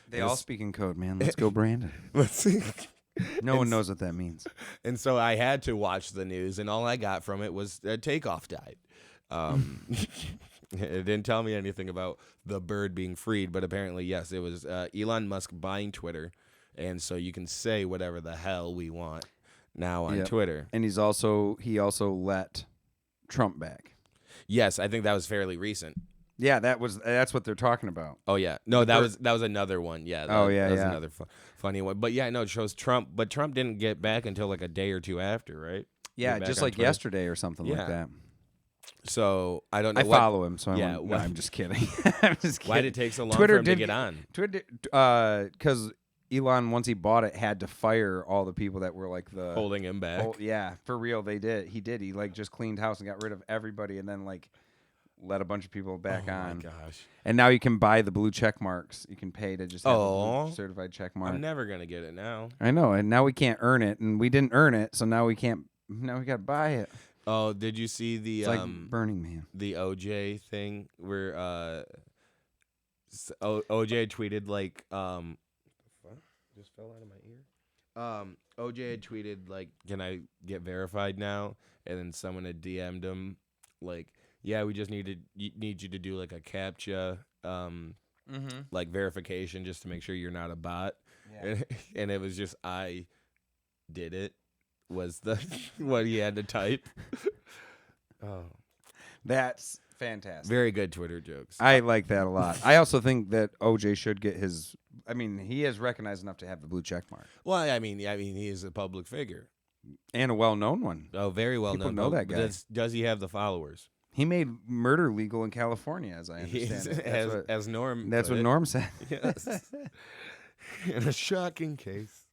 They all speak in code, man. Let's go, Brandon. Let's see. No one knows what that means. And so I had to watch the news, and all I got from it was Takeoff died. It didn't tell me anything about the bird being freed, but apparently, yes, it was Elon Musk buying Twitter, and so you can say whatever the hell we want. now on Yep. Twitter. And he also let Trump back. Yes, I think that was fairly recent. Yeah, that's what they're talking about. Oh yeah, no, that was another one. Yeah. That was another funny one. But yeah, no, it shows Trump, but Trump didn't get back until like a day or two after, right? Yeah, just like Twitter. yesterday or something like that. So I don't know. I follow him, so I'm just kidding. I'm just kidding. Why did it take so long Twitter for him to get on? Twitter, because Elon, once he bought it, had to fire all the people that were like the Holding him back. Yeah, for real, they did. He did. He like just cleaned house and got rid of everybody, and then like let a bunch of people back on. Oh my gosh! And now you can buy the blue check marks. You can pay to just have a blue certified check mark. I'm never gonna get it now. I know, and now we can't earn it, and we didn't earn it, so now we can't. Now we got to buy it. Oh, did you see the It's like Burning Man, the OJ thing where OJ tweeted like just fell out of my ear. OJ had tweeted like, "Can I get verified now?" And then someone had DM'd him like, "Yeah, we just need you to do like a CAPTCHA like verification just to make sure you're not a bot." Yeah. And it was just I did it. Was the what he had to type. Oh, that's fantastic. Very good Twitter jokes. I like that a lot. I also think that OJ should get his. I mean, he is recognized enough to have the blue check mark. Well, I mean, he is a public figure and a well-known one. Oh, very well known. People know that guy. Does he have the followers? He made murder legal in California, as I understand it. As Norm. That's what Norm said. Yes. In a shocking case.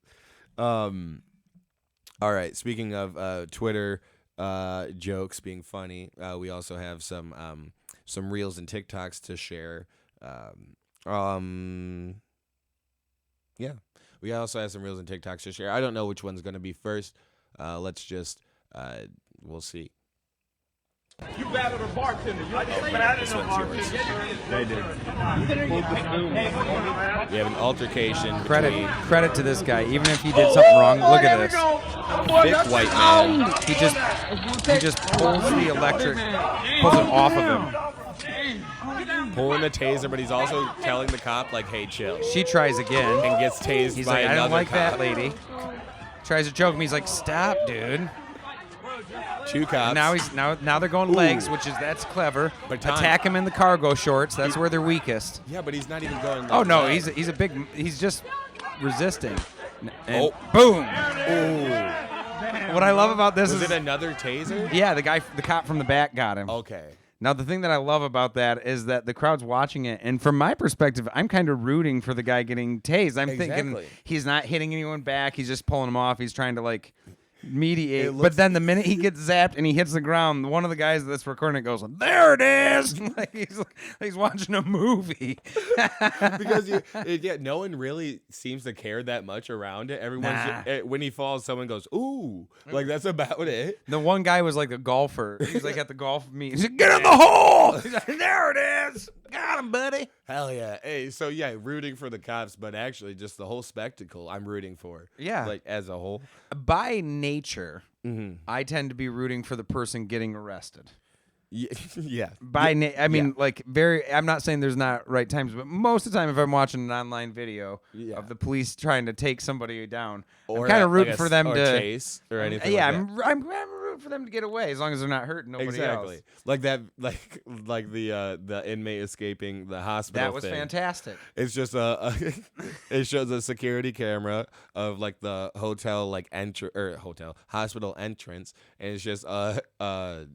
All right. Speaking of Twitter jokes being funny, we also have some reels and TikToks to share. Yeah, we also have some reels and TikToks to share. I don't know which one's going to be first. Let's just we'll see. You battled a bartender. I just battled a bartender. They did. We have an altercation. Credit to this guy. Even if he did something wrong, look at this. Big white man. He just pulls the electric, pulls it off of him. Pulling the taser, but he's also telling the cop like, "Hey, chill." She tries again and gets tased He's by like, another I don't like cop. that lady. Tries to choke him. He's like, "Stop, dude." Two cops. Now they're going legs, that's clever. But attack him in the cargo shorts. That's where they're weakest. Yeah, but he's not even going. Oh no, he's just resisting. And boom! Ooh. What I love about this is it another taser? Yeah, the cop from the back got him. Okay. Now the thing that I love about that is that the crowd's watching it, and from my perspective, I'm kind of rooting for the guy getting tased. I'm thinking he's not hitting anyone back. He's just pulling him off. He's trying to like mediate, but then the minute he gets zapped and he hits the ground, one of the guys that's recording it goes, "There it is!" like he's watching a movie. Because no one really seems to care that much around it. Everyone's just, when he falls, someone goes, "Ooh!" Like that's about it. The one guy was like a golfer. He's like at the golf meet. He's like, "Get in the hole!" He's like, "There it is! Got him, buddy!" Hell yeah! Hey, so yeah, rooting for the cops, but actually just the whole spectacle I'm rooting for. Yeah, like as a whole. By nature, I tend to be rooting for the person getting arrested. Yeah. I mean, like I'm not saying there's not right times, but most of the time, if I'm watching an online video of the police trying to take somebody down, I'm kind of rooting for them to chase or anything. Yeah, like that. I'm rooting for them to get away as long as they're not hurting nobody else. Like that, like the inmate escaping the hospital. That was fantastic. It's just it shows a security camera of like the hospital entrance, and it's just a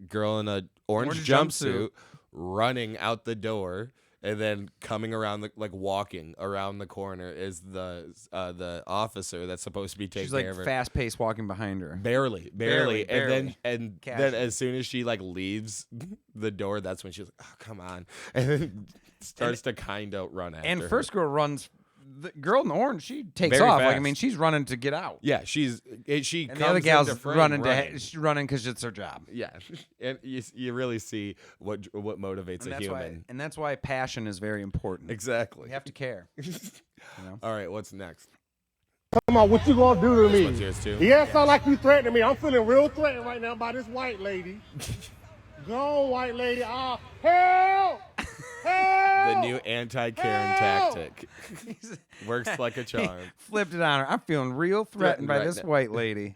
girl in a orange jumpsuit running out the door, and then coming around walking around the corner is the officer that's supposed to be taking care of her. She's like fast paced walking behind her. Barely. And then as soon as she like leaves the door, that's when she's like, "Oh, come on," and then starts to kind of run after And her. first girl runs. The girl in the orange, she takes Very off. fast. Like, I mean, she's running to get out. Yeah, she. And And the other gal's running because it's her job. Yeah, and you really see what motivates a human. And that's why passion is very important. Exactly. You have to care. All right, what's next? Come on, what you gonna do to me? This one's yours too. Yeah, it sound like you threatening me. I'm feeling real threatened right now by this white lady. Go on, white lady. Help! Help! The new anti-Karen tactic. Works like a charm. Flipped it on her. I'm feeling real threatened by right this now. white lady.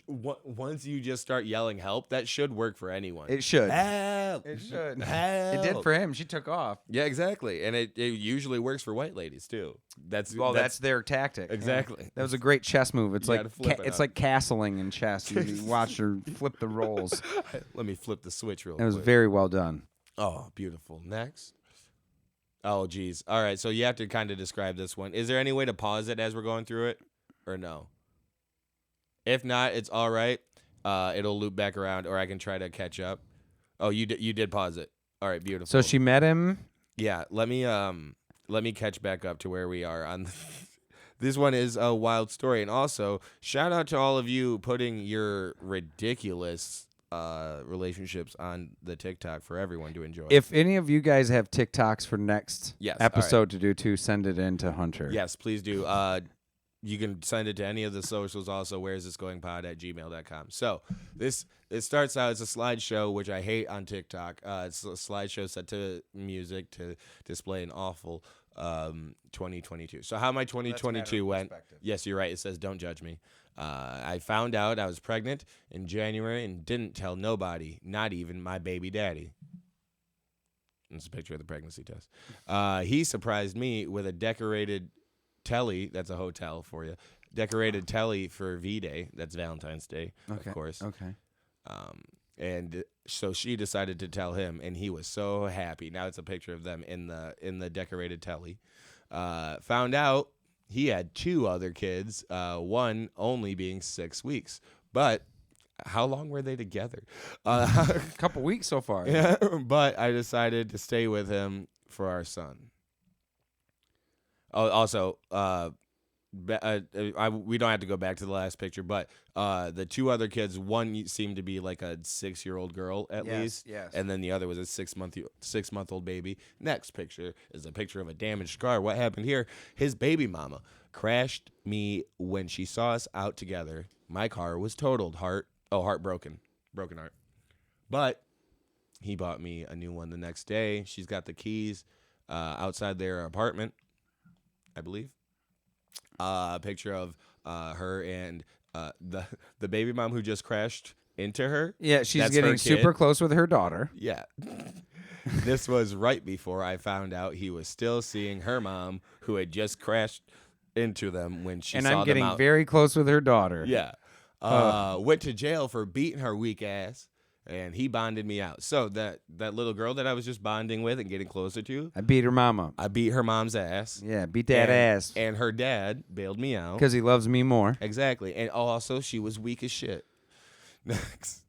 Once you just start yelling help, that should work for anyone. It should. Help. It should. Help. It did for him. She took off. Yeah, exactly. And it usually works for white ladies too. That's their tactic. Exactly. Yeah. That was a great chess move. It's You like gotta flip it it's up. like castling in chess. You watch her flip the rolls. Let me flip the switch real It was quick. very well done. Oh, beautiful. Next. Oh, geez. All right, so you have to kind of describe this one. Is there any way to pause it as we're going through it, or no? If not, it's all right. It'll loop back around, or I can try to catch up. Oh, you did pause it. All right, beautiful. So she met him. Yeah, let me catch back up to where we are on. This one is a wild story, and also shout out to all of you putting your ridiculous relationships on the TikTok for everyone to enjoy. If any of you guys have TikToks for next Yes, episode to do too, send it in to Hunter. Yes, please do. You can send it to any of the socials also, whereisthisgoingpod@gmail.com. So it starts out as a slideshow, which I hate on TikTok. It's a slideshow set to music to display an awful 2022. So how my 2022 went. Yes, you're right. It says don't judge me. I found out I was pregnant in January and didn't tell nobody, not even my baby daddy. It's a picture of the pregnancy test. He surprised me with a decorated telly. That's a hotel for you. Decorated telly for V-Day. That's Valentine's Day, Okay. of course. Okay. And so she decided to tell him, and he was so happy. Now it's a picture of them in the decorated telly. Found out he had 2 other kids, one only being 6 weeks. But how long were they together? A couple weeks so far. Yeah, but I decided to stay with him for our son. Oh, also, we don't have to go back to the last picture, but the 2 other kids, one seemed to be like a 6-year-old girl at least, yes. and then the other was a 6-month-old baby. Next picture is a picture of a damaged car. What happened here? His baby mama crashed me when she saw us out together. My car was totaled. Heartbroken, broken heart. But he bought me a new one the next day. She's got the keys outside their apartment, I believe. A picture of her and the baby mom who just crashed into her. Yeah, she's That's getting her kid. super close with her daughter. Yeah. This was right before I found out he was still seeing her mom who had just crashed into them when she And saw I'm getting them out. very close with her daughter. Yeah. Went to jail for beating her weak ass, and he bonded me out. So that little girl that I was just bonding with and getting closer to, I beat her mama. I beat her mom's ass. Yeah, beat that ass. And her dad bailed me out. Because he loves me more. Exactly. And also, she was weak as shit. Next.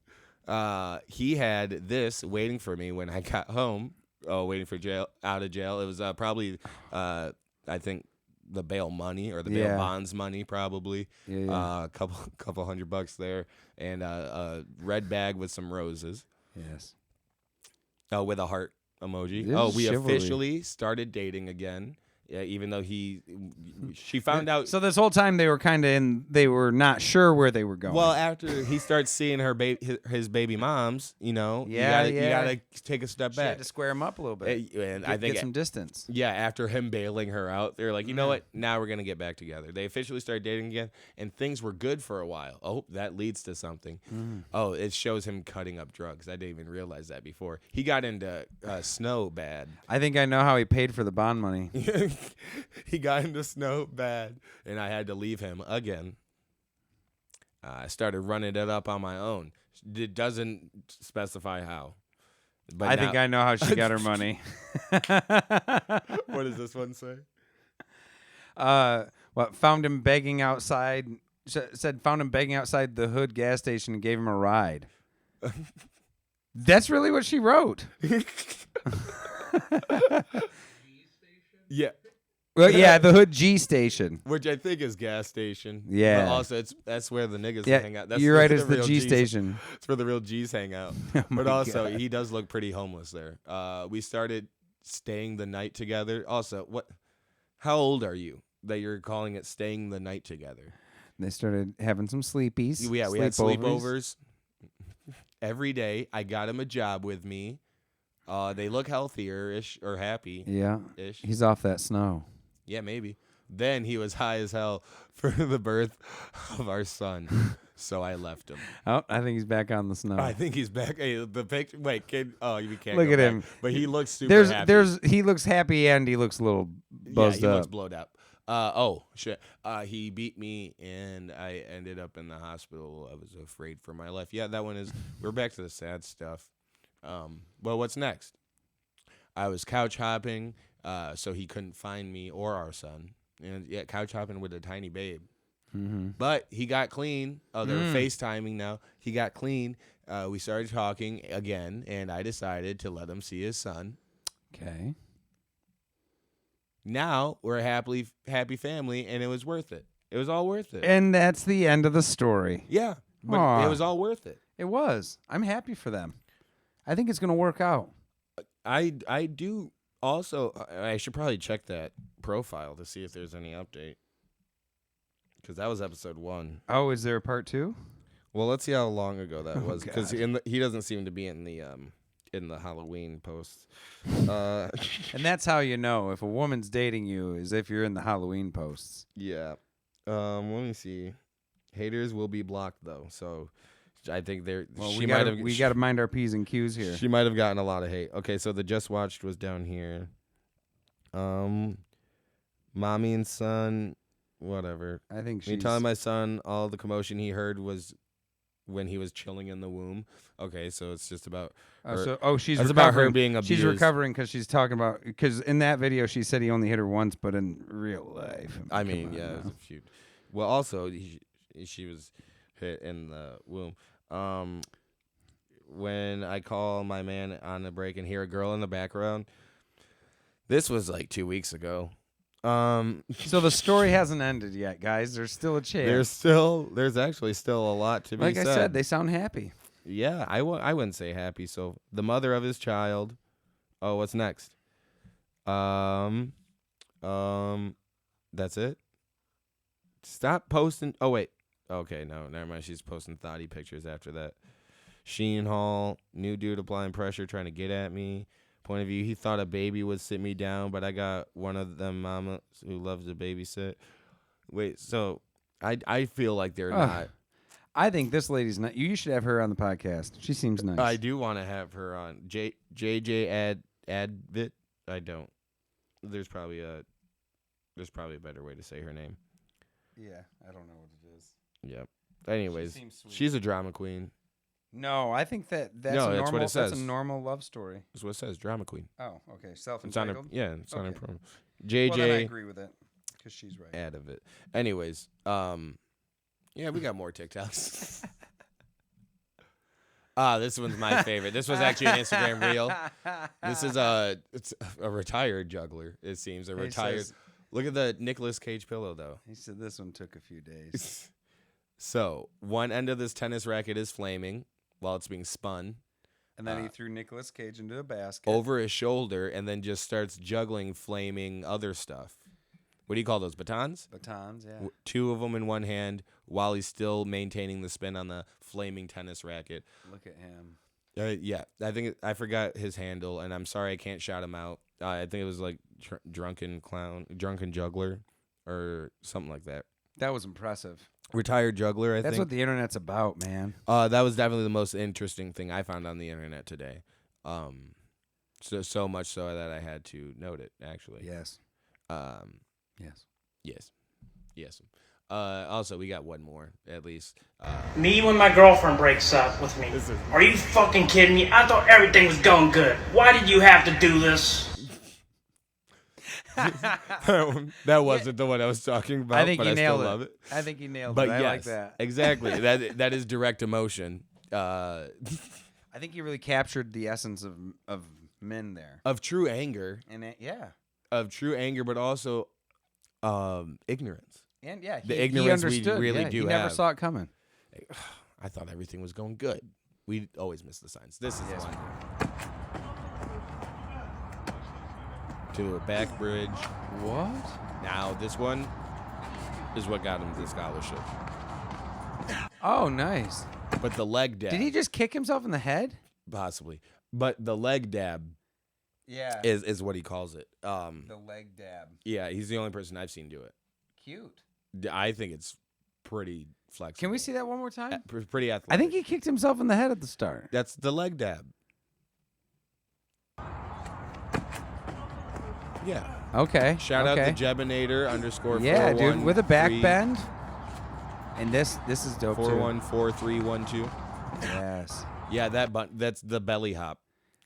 He had this waiting for me when I got home. Waiting for out of jail. It was probably, I think, the bail money or the bail bonds money, probably. Yeah. A couple $100 there. And a red bag with some roses. Yes. With a heart emoji. This is We chivalry. officially started dating again. Yeah, even though she found out. So this whole time they were not sure where they were going. Well, after he starts seeing his baby moms, you gotta take a step she had back. to square him up a little bit. And I think get some distance. Yeah, after him bailing her out, they're like, you know what? Now we're gonna get back together. They officially started dating again, and things were good for a while. Oh, that leads to something. Oh, it shows him cutting up drugs. I didn't even realize that before. He got into snow bad. I think I know how he paid for the bond money. He got into snow bad, and I had to leave him again. I started running it up on my own. It doesn't specify how. But I think I know how she got her money. What does this one say? Found him begging outside. Said found him begging outside the Hood gas station and gave him a ride. That's really what she wrote. Yeah. Well, yeah, the Hood G station. Which I think is gas station. Yeah. But also, that's where the niggas Yeah, hang out. That's you're where right. It's the real G Gs station. It's where the real G's hang out. Oh my But also, God. he does look pretty homeless there. We started staying the night together. Also, how old are you that you're calling it staying the night together? They started having some sleepies. Yeah, we had sleepovers every day. I got him a job with me. They look healthier-ish or happy-ish. Yeah. He's off that snow. Yeah, maybe. Then he was high as hell for the birth of our son, so I left him. Oh, I think he's back on the snow. I think he's back. Hey, the picture. Wait, kid. Oh, you can't Look go at back. him. But he looks super happy. He looks happy and he looks a little buzzed he up. looks blowed up. Oh shit. He beat me and I ended up in the hospital. I was afraid for my life. Yeah, that one is. We're back to the sad stuff. Well, what's next? I was couch hopping, so he couldn't find me or our son. And yeah, couch hopping with a tiny babe. Mm-hmm. But he got clean. Oh, they're FaceTiming now. He got clean. We started talking again, and I decided to let him see his son. Okay. Now we're a happy family, and it was worth it. It was all worth it. And that's the end of the story. Yeah, but it was all worth it. It was. I'm happy for them. I think it's going to work out. I do also. I should probably check that profile to see if there's any update. Because that was episode 1. Oh, is there a part 2? Well, let's see how long ago that was. Because God. he doesn't seem to be in the Halloween posts. And that's how you know if a woman's dating you is if you're in the Halloween posts. Yeah. Let me see. Haters will be blocked though, so I think they're. Well, we got to mind our P's and Q's here. She might have gotten a lot of hate. Okay, so the just watched was down here. Mommy and son. Whatever. I think she's... Me telling my son all the commotion he heard was when he was chilling in the womb. Okay, so it's just about she's it's recovering. about her being abused. She's recovering because she's talking about, because in that video she said he only hit her once, but in real life, I mean, yeah, it was a few. Well, also she was hit in the womb. When I call my man on the break and hear a girl in the background, this was like 2 weeks ago. So the story hasn't ended yet, guys. There's still a chance. There's actually still a lot to be said. Like I said, they sound happy. Yeah, I wouldn't say happy. So the mother of his child. Oh, what's next? That's it. Stop posting. Oh wait. Okay, no, never mind. She's posting thotty pictures after that. Sheen Hall, new dude applying pressure, trying to get at me. Point of view, he thought a baby would sit me down, but I got one of them mamas who loves to babysit. Wait, so I feel like they're not. I think this lady's not. You should have her on the podcast. She seems nice. I do want to have her on. JJ Advit. I don't. There's probably a better way to say her name. Yeah, I don't know what it is. Yep. Anyways, she's a drama queen. No, I think that's that's what it says. That's a normal love story. That's what it says. Drama queen. Oh, okay. Self-entitled. It's on her promo. JJ. Well, then I agree with it because she's right. Ad of it. Anyways, yeah, we got more TikToks. This one's my favorite. This was actually an Instagram reel. This is it's a retired juggler. It seems a retired. Look at the Nicolas Cage pillow though. He said this one took a few days. So one end of this tennis racket is flaming while it's being spun. And then he threw Nicolas Cage into a basket. Over his shoulder and then just starts juggling flaming other stuff. What do you call those, batons? Batons, yeah. 2 of them in one hand while he's still maintaining the spin on the flaming tennis racket. Look at him. Yeah, I forgot his handle, and I'm sorry I can't shout him out. I think it was like drunken juggler, or something like that. That was impressive. Retired juggler, I think. That's what the internet's about, man. That was definitely the most interesting thing I found on the internet today. So much so that I had to note it, actually. Yes. Yes. Also, we got one more, at least. Me when my girlfriend breaks up with me. Are you fucking kidding me? I thought everything was going good. Why did you have to do this? That wasn't the one I was talking about. I think but he nailed love it. I think he nailed but it. I yes, like that. Exactly. That is direct emotion. I think he really captured the essence of men there. Of true anger. And yeah. Of true anger, but also ignorance. And yeah, the ignorance we really do he have. never saw it coming. I thought everything was going good. We always miss the signs. This is one. To a back bridge. What? Now this one is what got him the scholarship. Oh, nice. But the leg dab. Did he just kick himself in the head? Possibly. But the leg dab Yeah. is what he calls it. The leg dab. Yeah, he's the only person I've seen do it. Cute. I think it's pretty flexible. Can we see that one more time? Pretty athletic. I think he kicked himself in the head at the start. That's the leg dab. Yeah. Okay. Shout out to Jebinator _41. Yeah, dude, with a back bend. And this is dope 414312. Yes. Yeah, that's the belly hop.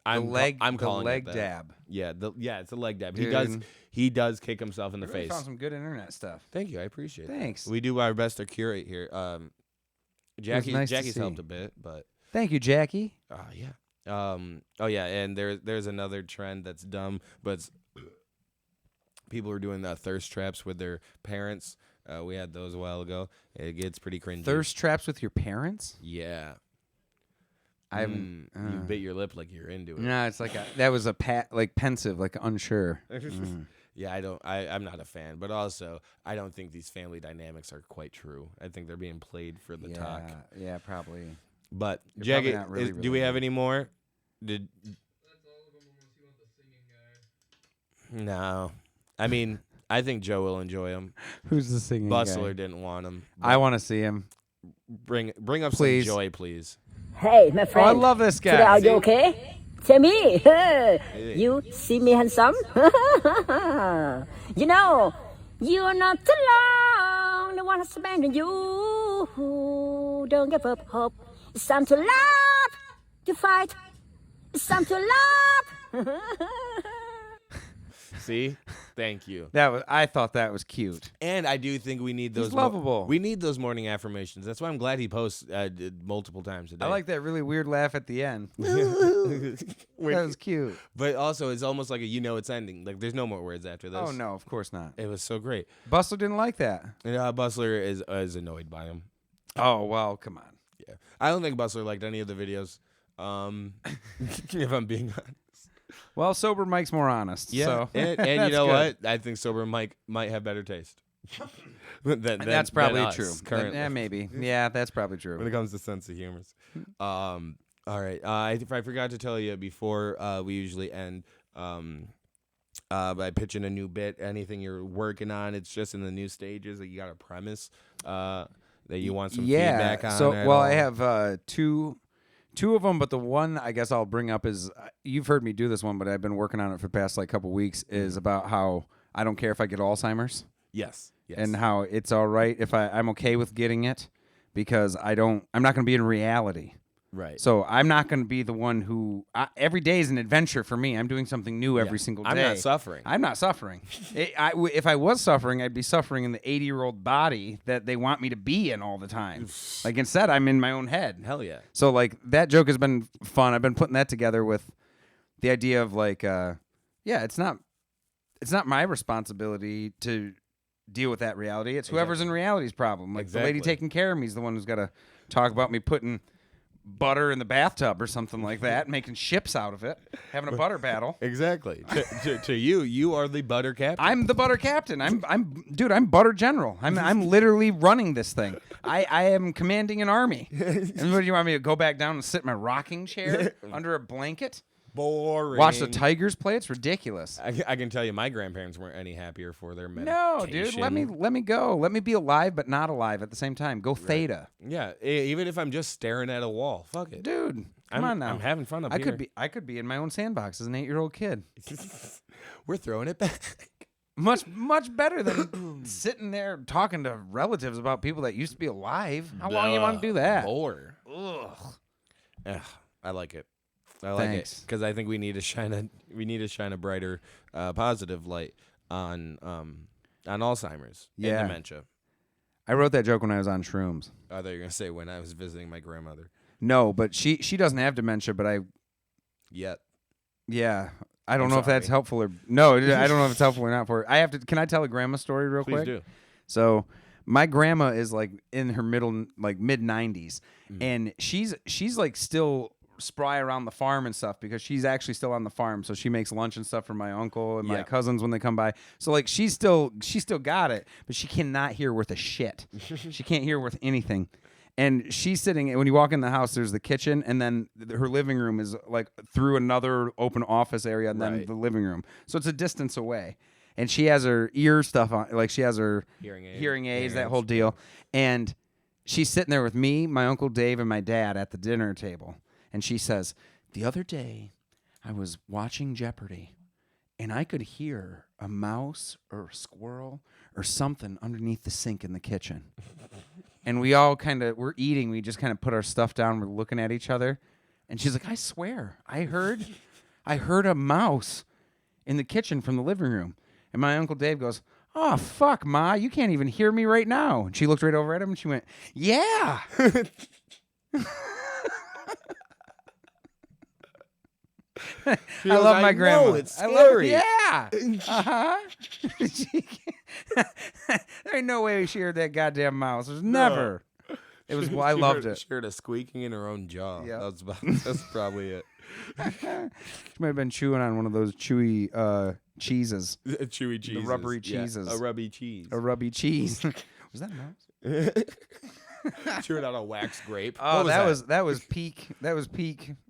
I'm calling leg it that. dab. Yeah, it's a leg dab. Dude. He does kick himself in the Really face. found some good internet stuff. Thank you, I appreciate it. Thanks. We do our best to curate here. Nice Jackie's to helped see. a bit, but Thank you, Jackie. yeah. And there's another trend that's dumb, but people are doing thirst traps with their parents. We had those a while ago. It gets pretty cringy. Thirst traps with your parents? Yeah. You bit your lip like you're into it. No, it's like that was like pensive, like unsure. Yeah, I'm not a fan, but also I don't think these family dynamics are quite true. I think they're being played for the talk. Yeah, probably. But You're Jackie, probably not really do we have related. any more? That's all of them unless you want the singing guy. No. I mean, I think Joe will enjoy him. Who's the singing Bustler guy? didn't want him. I want to see him. Bring up Please. some joy, please. Hey, my friend. Oh, I love this Today, guy. are you okay? Tell me. You see me handsome? You know, you're not alone. The one who's abandoned you. Don't give up hope. It's time to laugh, to fight. It's time to laugh. See? Thank you. I thought that was cute. And I do think we need those. He's lovable. We need those morning affirmations. That's why I'm glad he posts multiple times a day. I like that really weird laugh at the end. That was cute. But also, it's almost like it's ending. Like there's no more words after this. Oh no, of course not. It was so great. Bustler didn't like that. And Bustler is annoyed by him. Oh well, come on. Yeah, I don't think Bustler liked any of the videos. If I'm being honest. Well, sober Mike's more honest. Yeah, so. and you That's know good. what? I think sober Mike might have better taste. than That's probably us true. Currently. Yeah, maybe. Yeah, that's probably when true. it comes to sense of humor. All right. I forgot to tell you before we usually end by pitching a new bit. Anything you're working on, it's just in the new stages. That you got a premise that you want some feedback on. So, at well, all? I have two of them, but the one I guess I'll bring up is you've heard me do this one, but I've been working on it for the past couple weeks. Is about how I don't care if I get Alzheimer's. Yes. And how it's all right if I'm okay with getting it because I'm not going to be in reality. Right. So I'm not going to be the one who every day is an adventure for me. I'm doing something new every single day. I'm not suffering. I'm not suffering. If I was suffering, I'd be suffering in the 80-year-old body that they want me to be in all the time. Like instead, I'm in my own head. Hell yeah. So like that joke has been fun. I've been putting that together with the idea of like, it's not my responsibility to deal with that reality. It's whoever's in reality's problem. Like the lady Exactly. taking care of me is the one who's got to talk about me putting butter in the bathtub or something like that, making ships out of it, having a butter battle. Exactly. to you are the butter captain. I'm the butter captain. I'm butter general. I'm literally running this thing. I am commanding an army. And what do you want me to go back down and sit in my rocking chair under a blanket? Boring. Watch the Tigers play? It's ridiculous. I can tell you, my grandparents weren't any happier for their medication. No, dude. Let me go. Let me be alive but not alive at the same time. Go theta. Yeah, even if I'm just staring at a wall, fuck it. Dude, come on now. I'm having fun up here. I could be in my own sandbox as an 8-year-old kid. We're throwing it back. Much better than sitting there talking to relatives about people that used to be alive. How long you want to do that? Or, ugh. I like it. I like Thanks. it because I think we need to shine a brighter, positive light on Alzheimer's and dementia. I wrote that joke when I was on shrooms. I thought you were gonna say when I was visiting my grandmother. No, but she doesn't have dementia. But I don't know if that's sorry. helpful or no. I don't know if it's helpful or not for her. Can I tell a grandma story real Please quick? do. So my grandma is like in her mid 90s, and she's like still spry around the farm and stuff because she's actually still on the farm. So she makes lunch and stuff for my uncle and my cousins when they come by. So like she still got it, but she cannot hear worth a shit. She can't hear worth anything. And she's sitting, when you walk in the house, there's the kitchen, and then her living room is like through another open office area, and then the living room. So it's a distance away. And she has her ear stuff on, like she has her hearing aids, that whole deal. And she's sitting there with me, my Uncle Dave, and my dad at the dinner table. And she says, the other day, I was watching Jeopardy, and I could hear a mouse or a squirrel or something underneath the sink in the kitchen. And we all we're eating. We just kind of put our stuff down. We're looking at each other. And she's like, I swear, I heard a mouse in the kitchen from the living room. And my Uncle Dave goes, oh, fuck, Ma, you can't even hear me right now. And she looked right over at him and she went, yeah. I love my grandma. No, it's scary. Yeah. Uh-huh. There ain't no way she heard that goddamn mouse. There's never. It was. I loved it. She heard a squeaking in her own jaw. Yeah. That's probably it. She might have been chewing on one of those chewy cheeses. Chewy cheeses. The rubbery cheeses. Yeah, a rubby cheese. A rubby cheese. Was that a mouse? Chewing on a wax grape. Oh, that was peak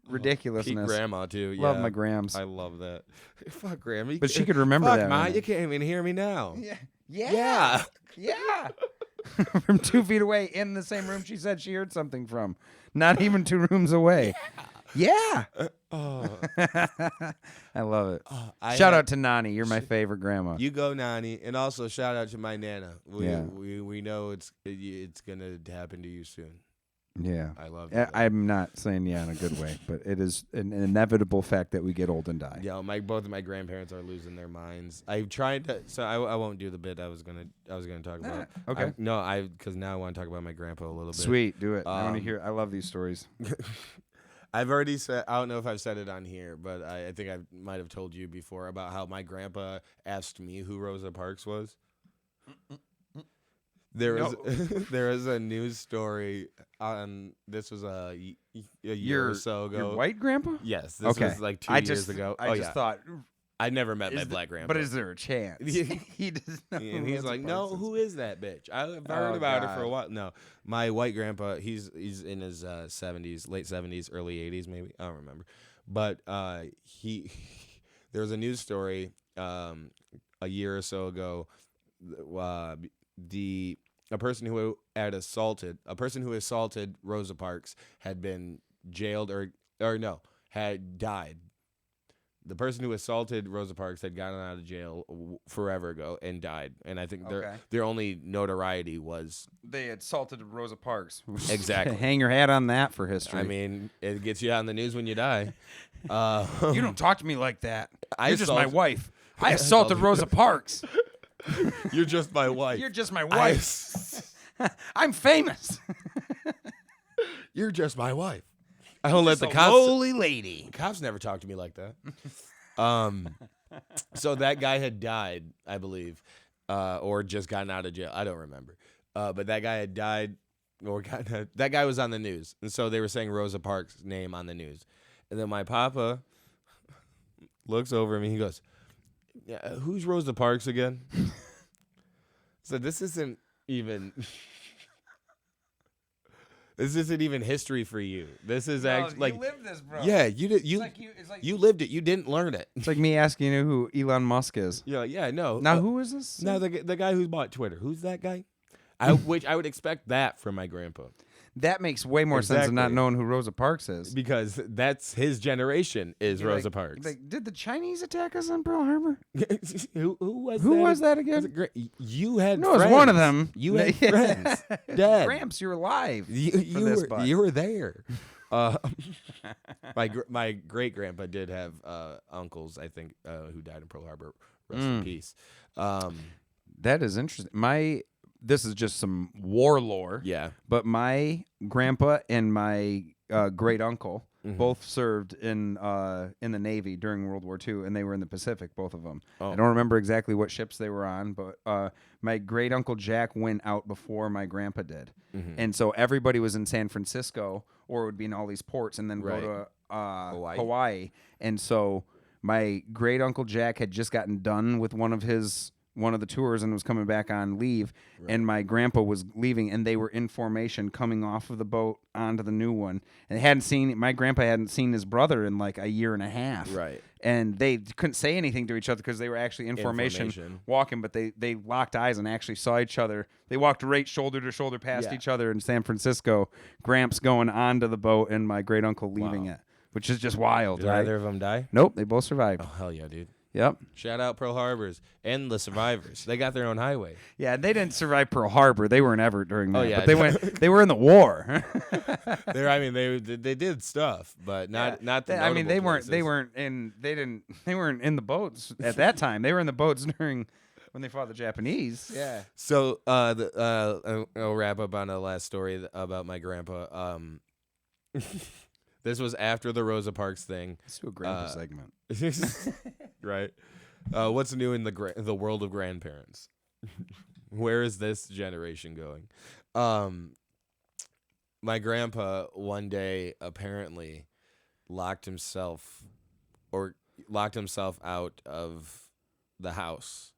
ridiculousness. Peak grandma too. Yeah. Love my grams. I love that. Fuck grandma. But she could remember Fuck, that. Ma, one. you can't even hear me now. Yeah. From 2 feet away in the same room she said she heard something from. Not even 2 rooms away. Yeah. I love it. Shout out to Nani. You're my favorite grandma. You go, Nani, and also shout out to my Nana. We know it's gonna happen to you soon. Yeah, I love it. I'm not saying in a good way, but it is an inevitable fact that we get old and die. Yeah, both of my grandparents are losing their minds. I've tried to, so I won't do the bit I was gonna talk about. Okay. Because now I want to talk about my grandpa a little bit. Sweet, do it. I want to hear. I love these stories. I've already said, I don't know if I've said it on here, but I think I might have told you before about how my grandpa asked me who Rosa Parks was. There was a news story on, this was a year or so ago. Your white grandpa? Yes, this was like 2 years ago. I just thought. I never met my black grandpa. But is there a chance? He does know. And he's like, no, who is that bitch? I've heard about her for a while. No, my white grandpa, he's in his 70s, late 70s, early 80s, maybe. I don't remember. But there was a news story a year or so ago. A person who assaulted Rosa Parks had been jailed had died. The person who assaulted Rosa Parks had gotten out of jail forever ago and died. And I think their only notoriety was they assaulted Rosa Parks. Exactly. Hang your hat on that for history. I mean, it gets you out in the news when you die. You don't talk to me like that. You're just my assaulted- wife. I assaulted Rosa Parks. You're just my wife. You're just my wife. I'm famous. You're just my wife. I don't let the cops. Holy lady. The cops never talk to me like that. So that guy had died, I believe, or just gotten out of jail. I don't remember. But that guy had died, that guy was on the news, and so they were saying Rosa Parks' name on the news, and then my papa looks over at me. He goes, "Yeah, who's Rosa Parks again?" So this isn't even. This isn't even history for you. This is actually like you lived this, bro. Yeah, you did. You lived it. You didn't learn it. It's like me asking you who Elon Musk is. Yeah, no. Now who is this? No, the guy who bought Twitter. Who's that guy? Which I would expect that from my grandpa. That makes way more sense than not knowing who Rosa Parks is. Because that's his generation is Rosa Parks. Did the Chinese attack us on Pearl Harbor? Who was Who that? was that again? You had No, it friends. was one of them. You had friends. Dead. Gramps, you're alive. You were there. My great grandpa did have uncles, I think, who died in Pearl Harbor. Rest in peace. That is interesting. This is just some war lore. Yeah. But my grandpa and my great uncle both served in the Navy during World War II, and they were in the Pacific, both of them. Oh. I don't remember exactly what ships they were on, but my great uncle Jack went out before my grandpa did, and so everybody was in San Francisco or would be in all these ports, and then go to Hawaii. And so my great uncle Jack had just gotten done with one of his one of the tours and was coming back on leave, and my grandpa was leaving, and they were in formation coming off of the boat onto the new one, and my grandpa hadn't seen his brother in like a year and a half, Right. and they couldn't say anything to each other because they were actually in formation walking, but they locked eyes and actually saw each other. They walked right shoulder to shoulder past each other in San Francisco. Gramps going onto the boat and my great uncle leaving it, which is just wild. Did right? either of them die? Nope, they both survived. Oh, hell yeah, dude. Yep. Shout out Pearl Harbors and the survivors. They got their own highway. Yeah, they didn't survive Pearl Harbor. They were in Evart during that. Oh, yeah. But they were in the war. They did stuff, but not the I mean, they notable weren't in the boats at that time. They were in the boats during when they fought the Japanese. Yeah. So I'll wrap up on a last story about my grandpa. This was after the Rosa Parks thing. Let's do a grandpa segment. Right. What's new in the world of grandparents? Where is this generation going? My grandpa one day apparently locked himself out of the house.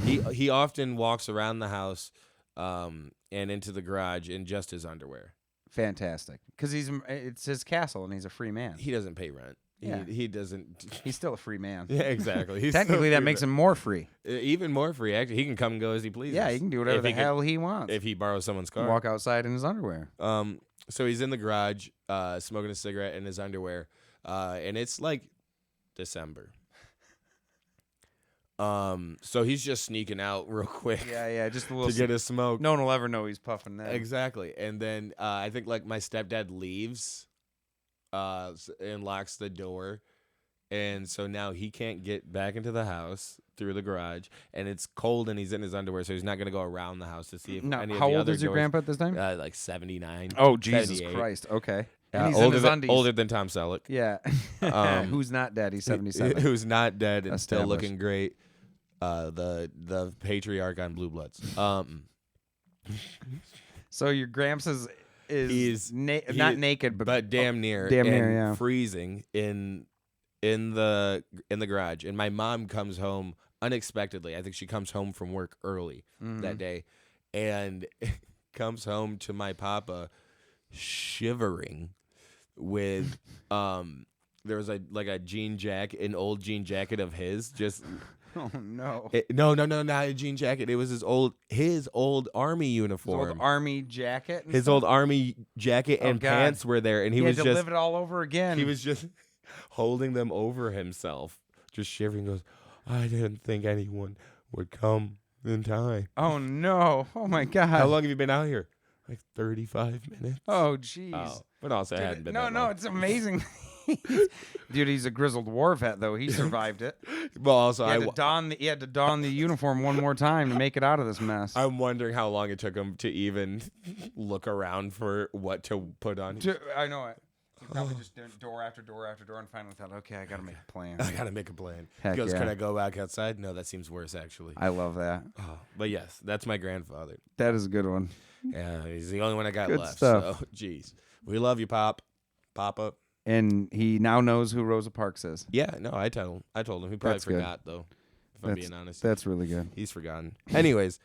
He often walks around the house and into the garage in just his underwear. Fantastic, because it's his castle and he's a free man. He doesn't pay rent. Yeah. He doesn't. He's still a free man. Yeah, exactly. He's Technically, that makes him more free. Even more free. Actually, he can come and go as he pleases. Yeah, he can do whatever the hell he wants. If he borrows someone's car, walk outside in his underwear. So he's in the garage, smoking a cigarette in his underwear, and it's like December. So he's just sneaking out real quick. Yeah, just a little to get his smoke. No one will ever know he's puffing that. Exactly. And then I think like my stepdad leaves, and locks the door, and so now he can't get back into the house through the garage, and it's cold, and he's in his underwear, so he's not gonna go around the house to see if any of how the old other is your doors, grandpa at this time? Like 79. Oh, Jesus 78. Christ. Okay. And he's in older his than, undies. older than Tom Selleck. Yeah. Who's not dead? He's 77. Who's not dead and still Established. looking great. The patriarch on Blue Bloods. So your Gramps is not naked, but damn near, yeah. freezing in the garage. And my mom comes home unexpectedly. I think she comes home from work early that day, and comes home to my papa shivering with there was a jean jacket, an old jean jacket of his, just. Oh no! No, not a jean jacket. It was his old army uniform. His old army jacket. His old army jacket and pants were there, and he was had to live it all over again. He was just holding them over himself, just shivering. Goes, I didn't think anyone would come in time. Oh no! Oh my God! How long have you been out here? Like 35 minutes. Oh jeez. Oh, but also I hadn't been. No, it's amazing. Dude, he's a grizzled war vet, though. He survived it. Well, also he had to don the uniform one more time to make it out of this mess. I'm wondering how long it took him to even look around for what to put on. I know it. He probably just did door after door after door, and finally thought, okay, I got to make a plan. I got to make a plan. Heck He goes, yeah. can I go back outside? No, that seems worse, actually. I love that. Oh, but yes, that's my grandfather. That is a good one. Yeah, he's the only one I got Good left. stuff. So, geez. We love you, Papa. And he now knows who Rosa Parks is. Yeah, no, I told him. He probably That's good. forgot, though, if I'm being honest. That's really good. He's forgotten. Anyways,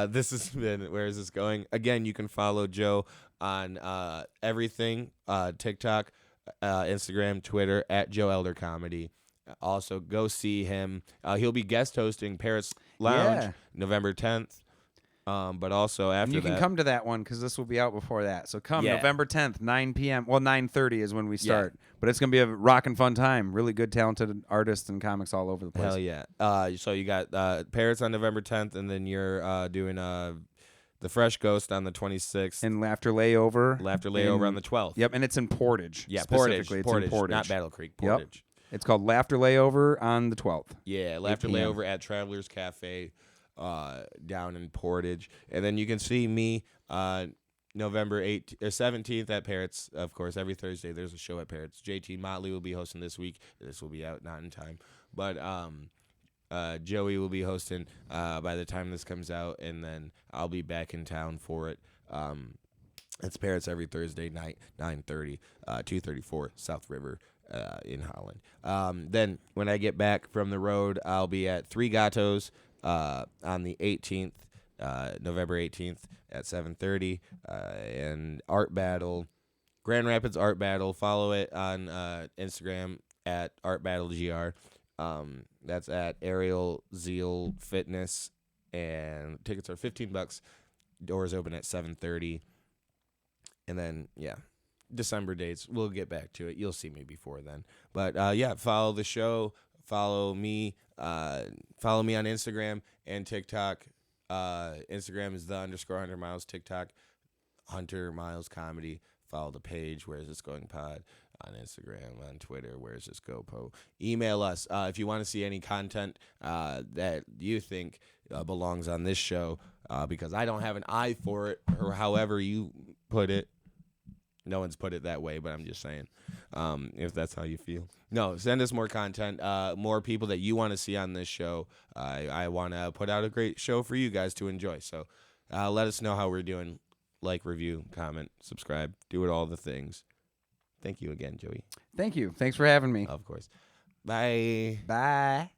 this has been Where Is This Going? Again, you can follow Joe on everything, TikTok, Instagram, Twitter, at Joe Elder Comedy. Also, go see him. He'll be guest hosting Paris Lounge November 10th. But also after and you can that, come to that one because this will be out before that. So come Yeah. November 10th, 9 p.m. Well, 9:30 is when we start. But it's going to be a rockin' fun time. Really good, talented artists and comics all over the place. hell yeah. So you got Paris on November 10th, and then you're doing the Fresh Ghost on the 26th. And Laughter Layover. Laughter Layover on the 12th. Yep, and it's in Portage. Yeah, specifically. Portage, It's in Portage. not Battle Creek. Yep. Portage. It's called Laughter Layover on the 12th. Yeah, Laughter 8 p.m. Layover at Travelers Cafe down in Portage. And then you can see me November 17th at Parrots. Of course, every Thursday there's a show at Parrots. JT Motley will be hosting this week. This will be out not in time. But Joey will be hosting by the time this comes out, and then I'll be back in town for it. It's Parrots every Thursday night, 9:30, 234 South River in Holland. Then when I get back from the road, I'll be at 3 Gatos on the 18th, November 18th at 7:30, and Art Battle, Grand Rapids Art Battle. Follow it on Instagram at Art Battle GR. That's at Ariel Zeal Fitness, and tickets are $15. Doors open at 7:30, and then December dates. We'll get back to it. You'll see me before then. But follow the show. Follow me. Follow me on Instagram and TikTok. Instagram is _Hunter Miles. TikTok, Hunter Miles Comedy. Follow the page, Where's This Going Pod, on Instagram, on Twitter, Where's This Go Po. Email us if you want to see any content that you think belongs on this show, because I don't have an eye for it, or however you put it. No one's put it that way, but I'm just saying, if that's how you feel. No, send us more content, more people that you want to see on this show. I want to put out a great show for you guys to enjoy. So let us know how we're doing. Like, review, comment, subscribe, do it, all the things. Thank you again, Joey. Thank you. Thanks for having me. Of course. Bye. Bye.